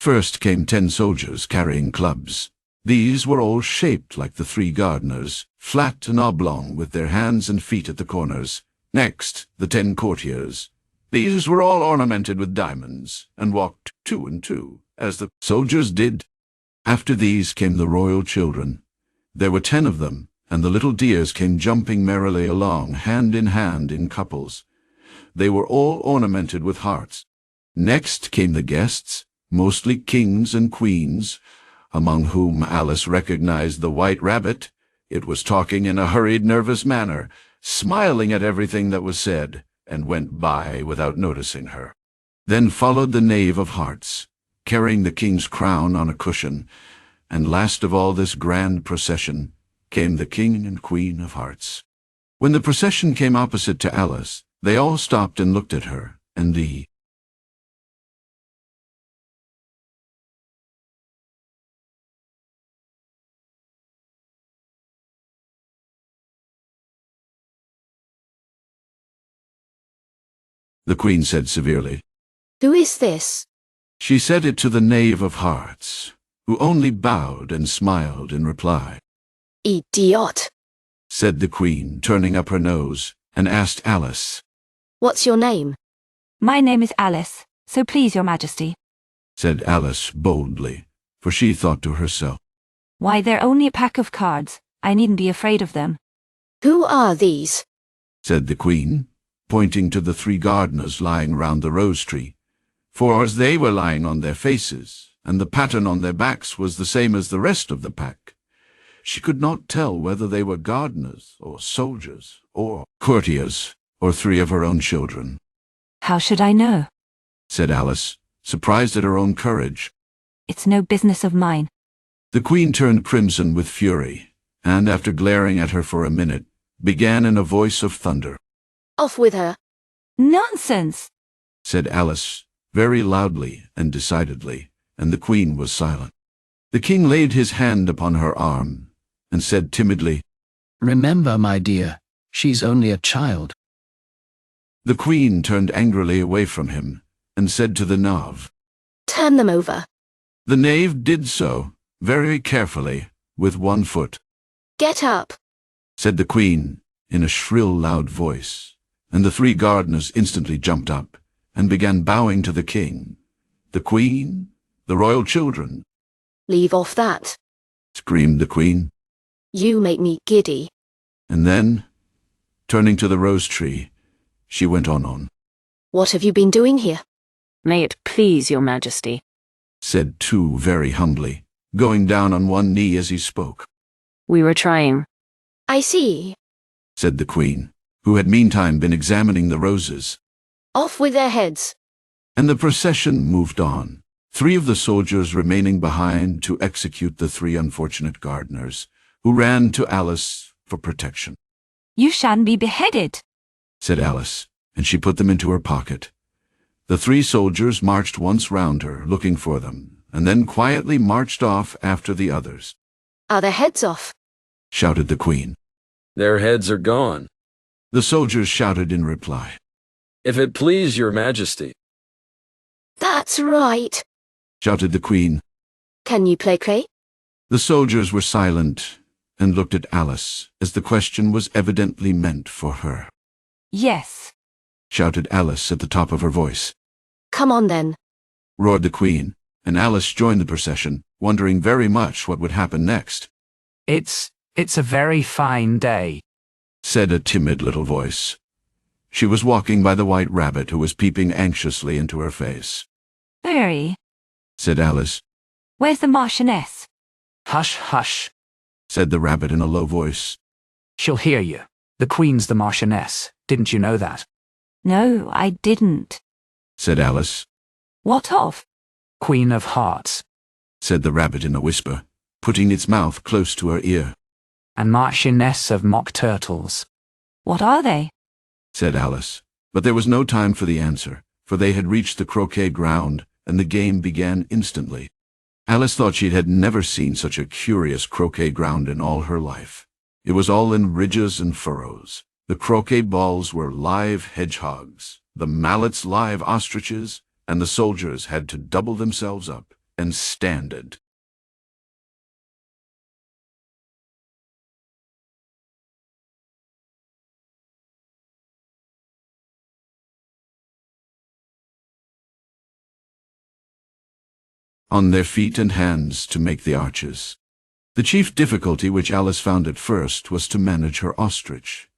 Speaker 1: First came 10 soldiers carrying clubs. These were all shaped like the 3 gardeners, flat and oblong, with their hands and feet at the corners. Next, the 10 courtiers. These were all ornamented with diamonds, and walked 2 and 2, as the soldiers did. After these came the royal children. There were 10 of them, and the little dears came jumping merrily along, hand in couples. They were all ornamented with hearts. Next came the guests, mostly kings and queens, among whom Alice recognized the White Rabbit. It was talking in a hurried, nervous manner, smiling at everything that was said, and went by without noticing her. Then followed the Knave of Hearts, carrying the king's crown on a cushion, and last of all this grand procession came the King and Queen of Hearts. When the procession came opposite to Alice, they all stopped and looked at her, and the Queen said severely,
Speaker 5: Who is this?
Speaker 1: She said it to the Knave of Hearts, who only bowed and smiled in reply.
Speaker 16: Idiot,
Speaker 1: said the Queen, turning up her nose, and asked Alice.
Speaker 16: What's your name?
Speaker 3: My name is Alice, so please, Your Majesty.
Speaker 1: Said Alice boldly, for she thought to herself.
Speaker 3: Why, they're only a pack of cards. I needn't be afraid of them.
Speaker 16: Who are these?
Speaker 1: Said the Queen, pointing to the 3 gardeners lying round the rose tree. For as they were lying on their faces, and the pattern on their backs was the same as the rest of the pack, she could not tell whether they were gardeners, or soldiers, or courtiers, or 3 of her own children.
Speaker 3: How should I know?
Speaker 1: Said Alice, surprised at her own courage.
Speaker 3: It's no business of mine.
Speaker 1: The Queen turned crimson with fury, and after glaring at her for a minute, began in a voice of thunder.
Speaker 16: Off with her.
Speaker 3: Nonsense,
Speaker 1: said Alice, very loudly and decidedly, and the Queen was silent. The King laid his hand upon her arm, and said timidly,
Speaker 17: Remember, my dear, she's only a child.
Speaker 1: The Queen turned angrily away from him, and said to the Knave,
Speaker 16: Turn them over.
Speaker 1: The Knave did so, very carefully, with 1 foot.
Speaker 16: Get up,
Speaker 1: said the Queen, in a shrill, loud voice, and the 3 gardeners instantly jumped up, and began bowing to the King, the Queen, the royal children.
Speaker 16: Leave off that,
Speaker 1: screamed the Queen.
Speaker 16: You make me giddy.
Speaker 1: And then, turning to the rose tree, she went on.
Speaker 16: What have you been doing here?
Speaker 18: May it please your Majesty,
Speaker 1: said Tu very humbly, going down on 1 knee as he spoke.
Speaker 18: We were trying.
Speaker 16: I see,
Speaker 1: said the Queen, who had meantime been examining the roses.
Speaker 16: Off with their heads.
Speaker 1: And the procession moved on, 3 of the soldiers remaining behind to execute the 3 unfortunate gardeners, who ran to Alice for protection.
Speaker 3: You shan't be beheaded,
Speaker 1: said Alice, and she put them into her pocket. The 3 soldiers marched once round her, looking for them, and then quietly marched off after the others.
Speaker 16: Are their heads off?
Speaker 1: Shouted the Queen.
Speaker 12: Their heads are gone.
Speaker 1: The soldiers shouted in reply.
Speaker 12: If it please your Majesty.
Speaker 16: That's right,
Speaker 1: shouted the Queen.
Speaker 16: Can you play cray?
Speaker 1: The soldiers were silent and looked at Alice, as the question was evidently meant for her.
Speaker 3: Yes,
Speaker 1: shouted Alice at the top of her voice.
Speaker 16: Come on then,
Speaker 1: roared the Queen, and Alice joined the procession, wondering very much what would happen next.
Speaker 2: It's a very fine day,
Speaker 1: said a timid little voice. She was walking by the White Rabbit, who was peeping anxiously into her face.
Speaker 3: Very,
Speaker 1: said Alice.
Speaker 3: Where's the Marchioness?
Speaker 2: Hush, hush,
Speaker 1: said the Rabbit in a low voice.
Speaker 2: She'll hear you. The Queen's the Marchioness. Didn't you know that?
Speaker 3: No, I didn't,
Speaker 1: said Alice.
Speaker 3: What of?
Speaker 2: Queen of Hearts,
Speaker 1: said the Rabbit in a whisper, putting its mouth close to her ear.
Speaker 2: And Marchioness of Mock Turtles.
Speaker 3: What are they?
Speaker 1: said Alice, but there was no time for the answer, for they had reached the croquet ground, and the game began instantly. Alice thought she had never seen such a curious croquet ground in all her life. It was all in ridges and furrows. The croquet balls were live hedgehogs, the mallets live ostriches, and the soldiers had to double themselves up and stand it. On their feet and hands to make the arches. The chief difficulty which Alice found at first was to manage her ostrich.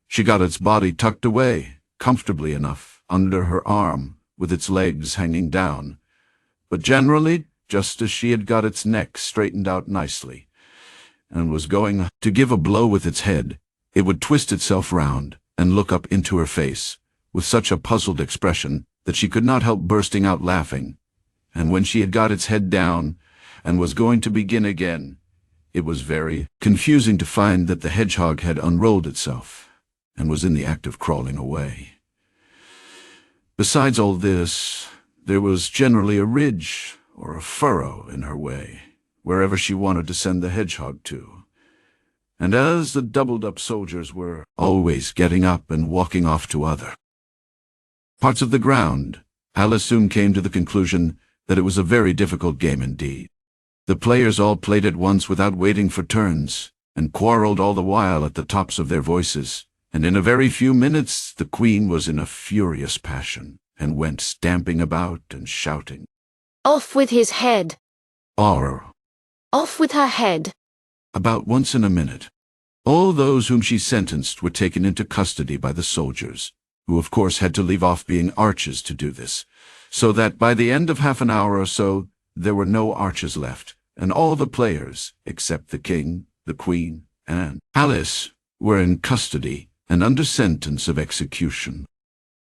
Speaker 1: She got its body tucked away, comfortably enough, under her arm, with its legs hanging down, but generally just as she had got its neck straightened out nicely, and was going to give a blow with its head, it would twist itself round and look up into her face, with such a puzzled expression that she could not help bursting out laughing. And when she had got its head down, and was going to begin again, it was very confusing to find that the hedgehog had unrolled itself, and was in the act of crawling away. Besides all this, there was generally a ridge or a furrow in her way, wherever she wanted to send the hedgehog to. And as the doubled-up soldiers were always getting up and walking off to other parts of the ground, Alice soon came to the conclusion that it was a very difficult game indeed. The players all played at once without waiting for turns, and quarreled all the while at the tops of their voices, and in a very few minutes the queen was in a furious passion, and went stamping about and shouting,
Speaker 16: Off with his head!
Speaker 1: "Or!"
Speaker 16: Off with her head!
Speaker 1: About once in a minute. All those whom she sentenced were taken into custody by the soldiers, who of course had to leave off being archers to do this, so that by the end of half an hour or so there were no archers left, and all the players, except the king, the queen, and Alice, were in custody and under sentence of execution.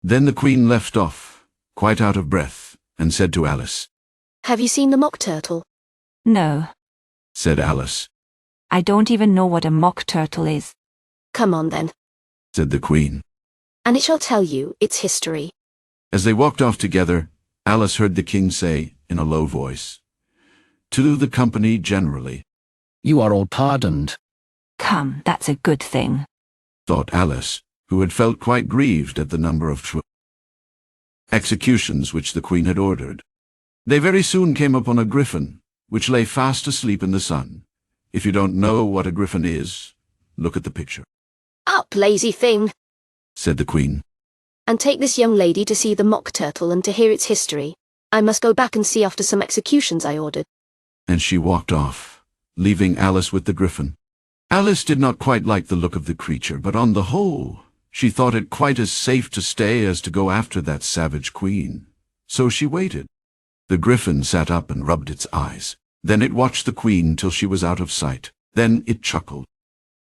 Speaker 1: Then the queen left off, quite out of breath, and said to Alice,
Speaker 16: Have you seen the mock turtle?
Speaker 3: No,
Speaker 1: said Alice.
Speaker 3: I don't even know what a mock turtle is.
Speaker 16: Come on then,
Speaker 1: Said the queen.
Speaker 16: and it shall tell you its history.
Speaker 1: As they walked off together, Alice heard the king say, in a low voice, to the company generally,
Speaker 17: You are all pardoned.
Speaker 3: Come, that's a good thing.
Speaker 1: thought Alice, who had felt quite grieved at the number of executions which the queen had ordered. They very soon came upon a griffin, which lay fast asleep in the sun. If you don't know what a griffin is, look at the picture,
Speaker 16: Up, lazy thing,
Speaker 1: said the queen.
Speaker 16: and take this young lady to see the mock turtle and to hear its history. I must go back and see after some executions I ordered.
Speaker 1: And she walked off, leaving Alice with the griffin. Alice did not quite like the look of the creature, but on the whole, she thought it quite as safe to stay as to go after that savage queen. So she waited. The griffin sat up and rubbed its eyes. Then it watched the queen till she was out of sight. Then it chuckled.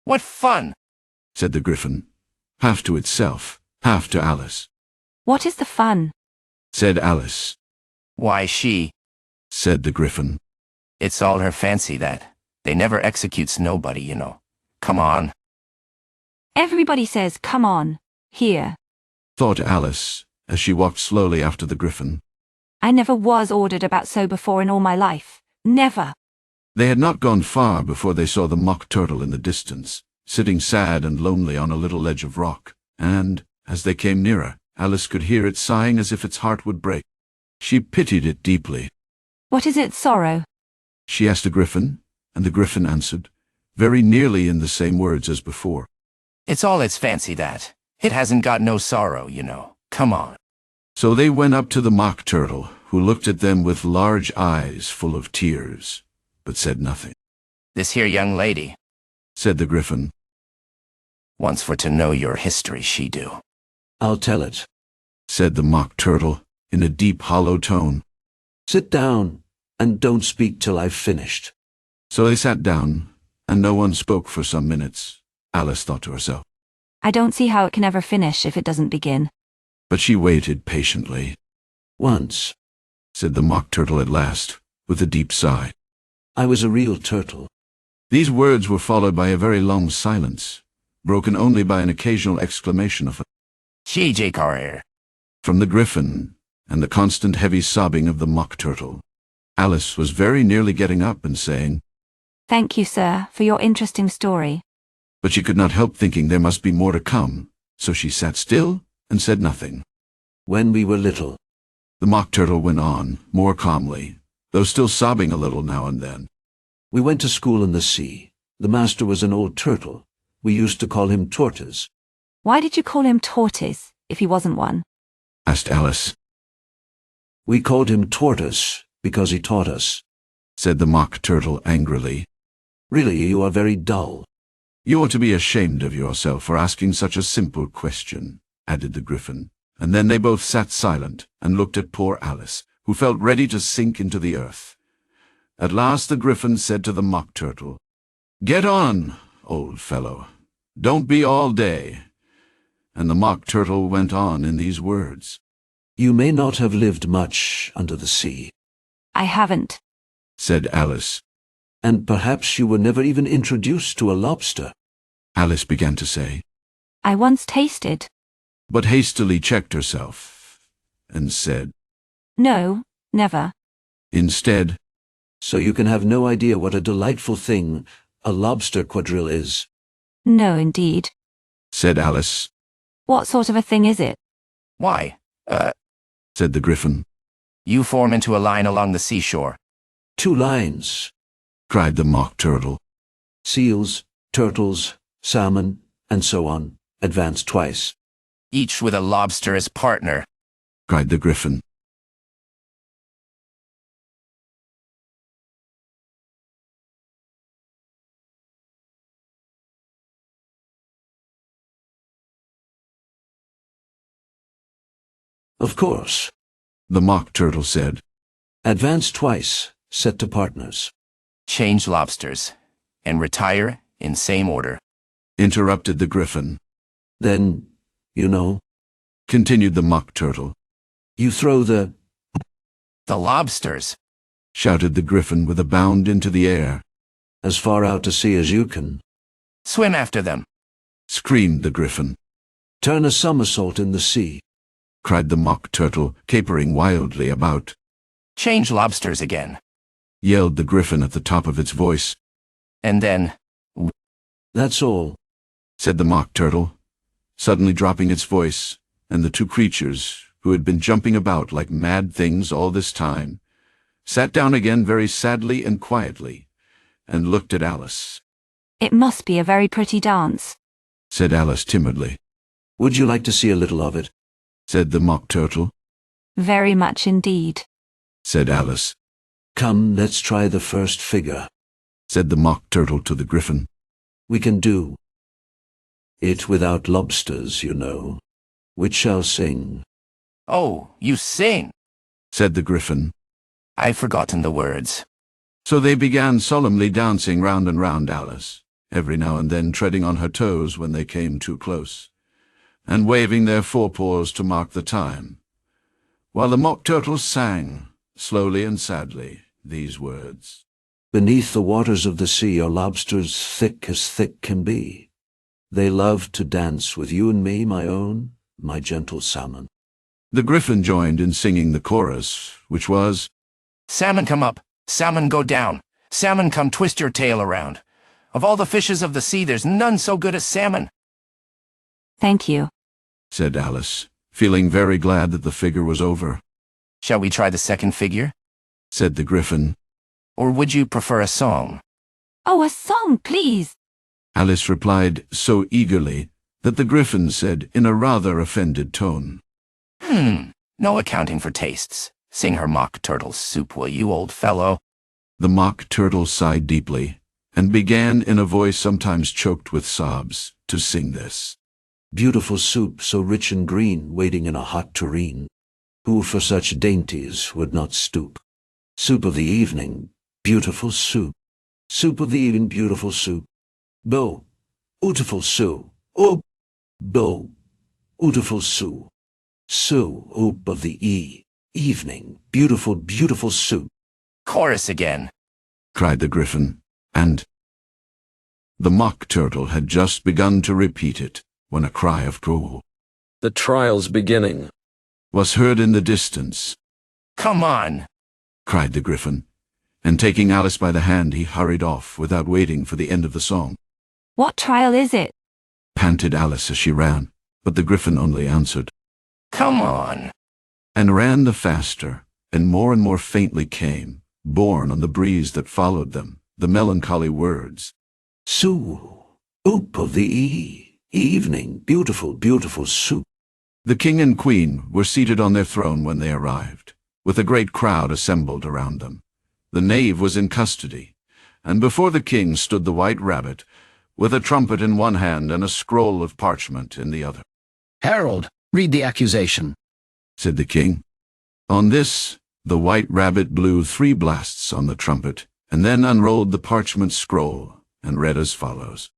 Speaker 19: What fun!
Speaker 1: Said the griffin, half to itself, half to Alice.
Speaker 3: What is the fun?
Speaker 1: Said Alice.
Speaker 19: Why,
Speaker 1: Said the griffin.
Speaker 19: it's all her fancy that. They never executes nobody, you know. Come on.
Speaker 3: Everybody says, come on, here.
Speaker 1: Thought Alice, as she walked slowly after the griffin.
Speaker 3: I never was ordered about so before in all my life. Never.
Speaker 1: They had not gone far before they saw the mock turtle in the distance, sitting sad and lonely on a little ledge of rock, and, as they came nearer, Alice could hear it sighing as if its heart would break. She pitied it deeply.
Speaker 3: What is its sorrow?
Speaker 1: She asked the griffin, and the griffin answered, very nearly in the same words as before.
Speaker 19: It's all its fancy that. It hasn't got no sorrow, you know. Come on.
Speaker 1: So they went up to the mock turtle, who looked at them with large eyes full of tears, but said nothing.
Speaker 19: This here young lady,
Speaker 1: Said the griffin.
Speaker 19: wants for to know your history, she do.
Speaker 20: I'll tell it.
Speaker 1: Said the mock turtle, in a deep hollow tone.
Speaker 20: Sit down, and don't speak till I've finished.
Speaker 1: So they sat down, and no one spoke for some minutes. Alice thought to herself.
Speaker 3: I don't see how it can ever finish if it doesn't begin.
Speaker 1: But she waited patiently.
Speaker 20: Once,
Speaker 1: Said the mock turtle at last, with a deep sigh.
Speaker 20: I was a real turtle.
Speaker 1: These words were followed by a very long silence, broken only by an occasional exclamation of
Speaker 19: She
Speaker 1: from the griffin, and the constant heavy sobbing of the mock turtle. Alice was very nearly getting up and saying,
Speaker 3: Thank you, sir, for your interesting story.
Speaker 1: but she could not help thinking there must be more to come, so she sat still and said nothing.
Speaker 20: When we were little,
Speaker 1: The mock turtle went on, more calmly, though still sobbing a little now and then.
Speaker 20: we went to school in the sea. The master was an old turtle. We used to call him Tortoise.
Speaker 3: Why did you call him Tortoise, if he wasn't one?
Speaker 1: Asked Alice.
Speaker 20: We called him Tortoise because he taught us.
Speaker 1: Said the mock turtle angrily.
Speaker 20: Really, you are very dull.
Speaker 1: You ought to be ashamed of yourself for asking such a simple question, added the griffin, and then they both sat silent and looked at poor Alice, who felt ready to sink into the earth. At last the griffin said to the mock turtle, Get on, old fellow. Don't be all day. And the mock turtle went on in these words.
Speaker 20: You may not have lived much under the sea,
Speaker 3: I haven't.
Speaker 1: Said Alice.
Speaker 20: and perhaps you were never even introduced to a lobster.
Speaker 1: Alice began to say,
Speaker 3: I once tasted.
Speaker 1: but hastily checked herself, and said,
Speaker 3: No, never.
Speaker 1: instead,
Speaker 20: So you can have no idea what a delightful thing a lobster quadrille is.
Speaker 3: No, indeed.
Speaker 1: said Alice.
Speaker 3: What sort of a thing is it?
Speaker 19: Why,
Speaker 1: said the griffin.
Speaker 19: You form into a line along the seashore.
Speaker 20: 2 lines,
Speaker 1: cried the Mock Turtle.
Speaker 20: Seals, turtles, salmon, and so on, advance twice.
Speaker 19: Each with a lobster as partner,
Speaker 1: cried the Griffin.
Speaker 20: Of course,
Speaker 1: the Mock Turtle said.
Speaker 20: Advance twice, set to partners.
Speaker 19: Change lobsters, and retire in same order,
Speaker 1: interrupted the Griffin.
Speaker 20: Then, you know,
Speaker 1: continued the Mock Turtle,
Speaker 20: you throw the
Speaker 19: lobsters,
Speaker 1: shouted the Griffin with a bound into the air.
Speaker 20: As far out to sea as you can.
Speaker 19: Swim after them,
Speaker 1: screamed the Griffin.
Speaker 20: Turn a somersault in the sea,
Speaker 1: cried the Mock Turtle, capering wildly about.
Speaker 19: Change lobsters again,
Speaker 1: yelled the Griffin at the top of its voice.
Speaker 19: And then...
Speaker 20: That's all,
Speaker 1: said the Mock Turtle, suddenly dropping its voice, and the 2 creatures, who had been jumping about like mad things all this time, sat down again very sadly and quietly, and looked at Alice.
Speaker 3: It must be a very pretty dance,
Speaker 1: said Alice timidly.
Speaker 20: Would you like to see a little of it?
Speaker 1: said the Mock Turtle.
Speaker 3: Very much indeed,
Speaker 1: said Alice.
Speaker 20: Come, let's try the first figure,
Speaker 1: said the Mock Turtle to the Griffin.
Speaker 20: We can do it without lobsters, you know. Which shall sing?
Speaker 19: Oh, you sing,
Speaker 1: said the Griffin.
Speaker 19: I've forgotten the words.
Speaker 1: So they began solemnly dancing round and round Alice, every now and then treading on her toes when they came too close, and waving their forepaws to mark the time, while the Mock Turtle sang, slowly and sadly, these words.
Speaker 20: Beneath the waters of the sea are lobsters thick as thick can be. They love to dance with you and me, my own, my gentle salmon.
Speaker 1: The Griffin joined in singing the chorus, which was,
Speaker 19: Salmon come up, salmon go down, salmon come twist your tail around. Of all the fishes of the sea, there's none so good as salmon.
Speaker 3: Thank you,
Speaker 1: said Alice, feeling very glad that the figure was over.
Speaker 19: Shall we try the second figure?
Speaker 1: said the Griffin.
Speaker 19: Or would you prefer a song?
Speaker 3: Oh, a song, please,
Speaker 1: Alice replied so eagerly that the Griffin said in a rather offended tone,
Speaker 19: No accounting for tastes. Sing her Mock Turtle's soup, will you, old fellow?
Speaker 1: The Mock Turtle sighed deeply, and began in a voice sometimes choked with sobs, to sing this.
Speaker 20: Beautiful soup, so rich and green, waiting in a hot tureen. Who for such dainties would not stoop? Soup of the evening, beautiful soup. Soup of the evening, beautiful soup. Bo, ootiful soup. Oh, bo, ootiful soup. Soup of the evening, beautiful, beautiful soup.
Speaker 19: Chorus again,
Speaker 1: cried the Griffin, and the Mock Turtle had just begun to repeat it when a cry of "Go!"
Speaker 21: The trial's beginning,
Speaker 1: was heard in the distance.
Speaker 19: Come on,
Speaker 1: cried the Griffin, and taking Alice by the hand he hurried off without waiting for the end of the song.
Speaker 3: What trial is it?
Speaker 1: Panted Alice as she ran, but the Griffin only answered,
Speaker 19: Come on,
Speaker 1: and ran the faster, and more faintly came, borne on the breeze that followed them, the melancholy words,
Speaker 20: Soup of the evening, beautiful, beautiful soup.
Speaker 1: The king and queen were seated on their throne when they arrived, with a great crowd assembled around them. The knave was in custody, and before the king stood the White Rabbit, with a trumpet in one hand and a scroll of parchment in the other.
Speaker 17: Herald, read the accusation,
Speaker 1: said the king. On this, the White Rabbit blew 3 blasts on the trumpet, and then unrolled the parchment scroll, and read as follows.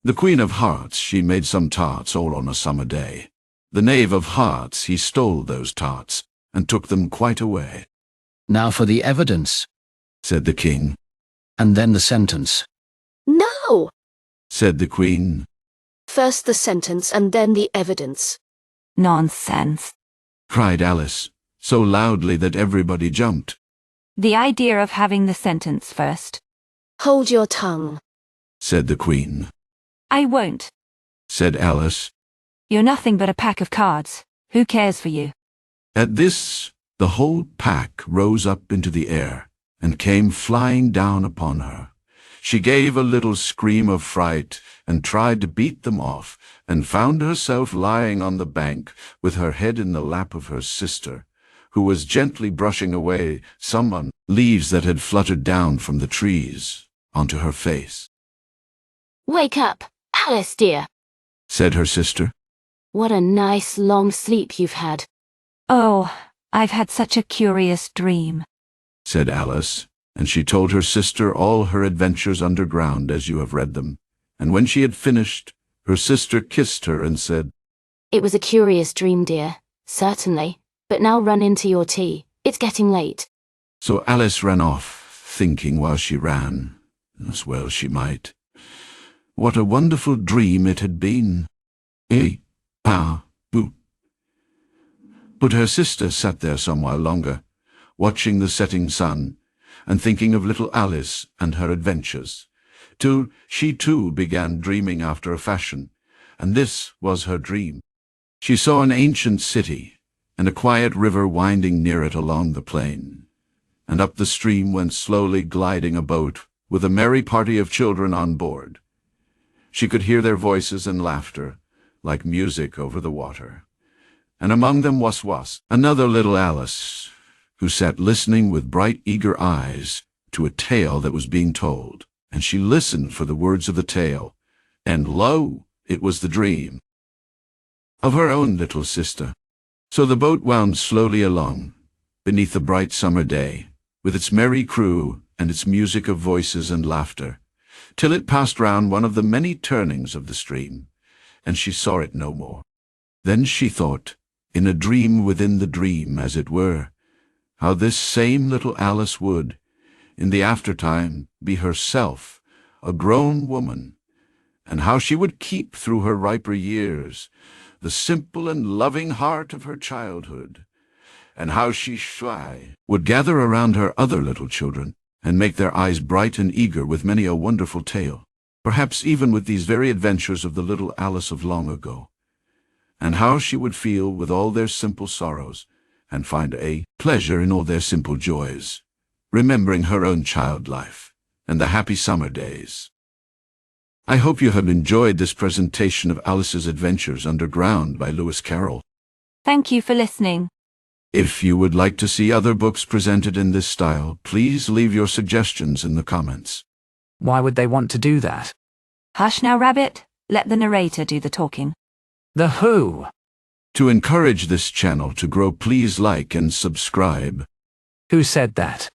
Speaker 1: The Queen of Hearts, she made some tarts all on a summer day. The Knave of Hearts, he stole those tarts, and took them quite away.
Speaker 17: Now for the evidence,
Speaker 1: said the king.
Speaker 17: And then the sentence.
Speaker 16: No,
Speaker 1: said the queen.
Speaker 16: First the sentence and then the evidence.
Speaker 3: Nonsense,
Speaker 1: cried Alice, so loudly that everybody jumped.
Speaker 3: The idea of having the sentence first.
Speaker 16: Hold your tongue,
Speaker 1: said the Queen.
Speaker 3: I won't,
Speaker 1: said Alice.
Speaker 3: You're nothing but a pack of cards. Who cares for you?
Speaker 1: At this, the whole pack rose up into the air and came flying down upon her. She gave a little scream of fright and tried to beat them off, and found herself lying on the bank with her head in the lap of her sister, who was gently brushing away some leaves that had fluttered down from the trees onto her face.
Speaker 5: Wake up, Alice dear,
Speaker 1: said her sister.
Speaker 5: What a nice long sleep you've had.
Speaker 3: Oh, I've had such a curious dream,
Speaker 1: said Alice, and she told her sister all her adventures underground as you have read them. And when she had finished, her sister kissed her and said,
Speaker 5: It was a curious dream, dear, certainly, but now run into your tea. It's getting late.
Speaker 1: So Alice ran off, thinking while she ran, as well she might, what a wonderful dream it had been. Boo. But her sister sat there some while longer, watching the setting sun, and thinking of little Alice and her adventures, till she too began dreaming after a fashion, and this was her dream. She saw an ancient city, and a quiet river winding near it along the plain, and up the stream went slowly gliding a boat with a merry party of children on board. She could hear their voices and laughter, like music over the water. And among them was another little Alice, who sat listening with bright, eager eyes to a tale that was being told. And she listened for the words of the tale, and lo, it was the dream of her own little sister. So the boat wound slowly along, beneath the bright summer day, with its merry crew and its music of voices and laughter, till it passed round one of the many turnings of the stream, and she saw it no more. Then she thought, in a dream within the dream, as it were, how this same little Alice would, in the aftertime, be herself a grown woman, and how she would keep through her riper years the simple and loving heart of her childhood, and how she would gather around her other little children, and make their eyes bright and eager with many a wonderful tale, perhaps even with these very adventures of the little Alice of long ago, and how she would feel with all their simple sorrows, and find a pleasure in all their simple joys, remembering her own child life and the happy summer days. I hope you have enjoyed this presentation of Alice's Adventures Underground by Lewis Carroll.
Speaker 3: Thank you for listening.
Speaker 1: If you would like to see other books presented in this style, please leave your suggestions in the comments.
Speaker 2: Why would they want to do that?
Speaker 3: Hush now, Rabbit. Let the narrator do the talking.
Speaker 2: The who?
Speaker 1: To encourage this channel to grow, please like and subscribe.
Speaker 2: Who said that?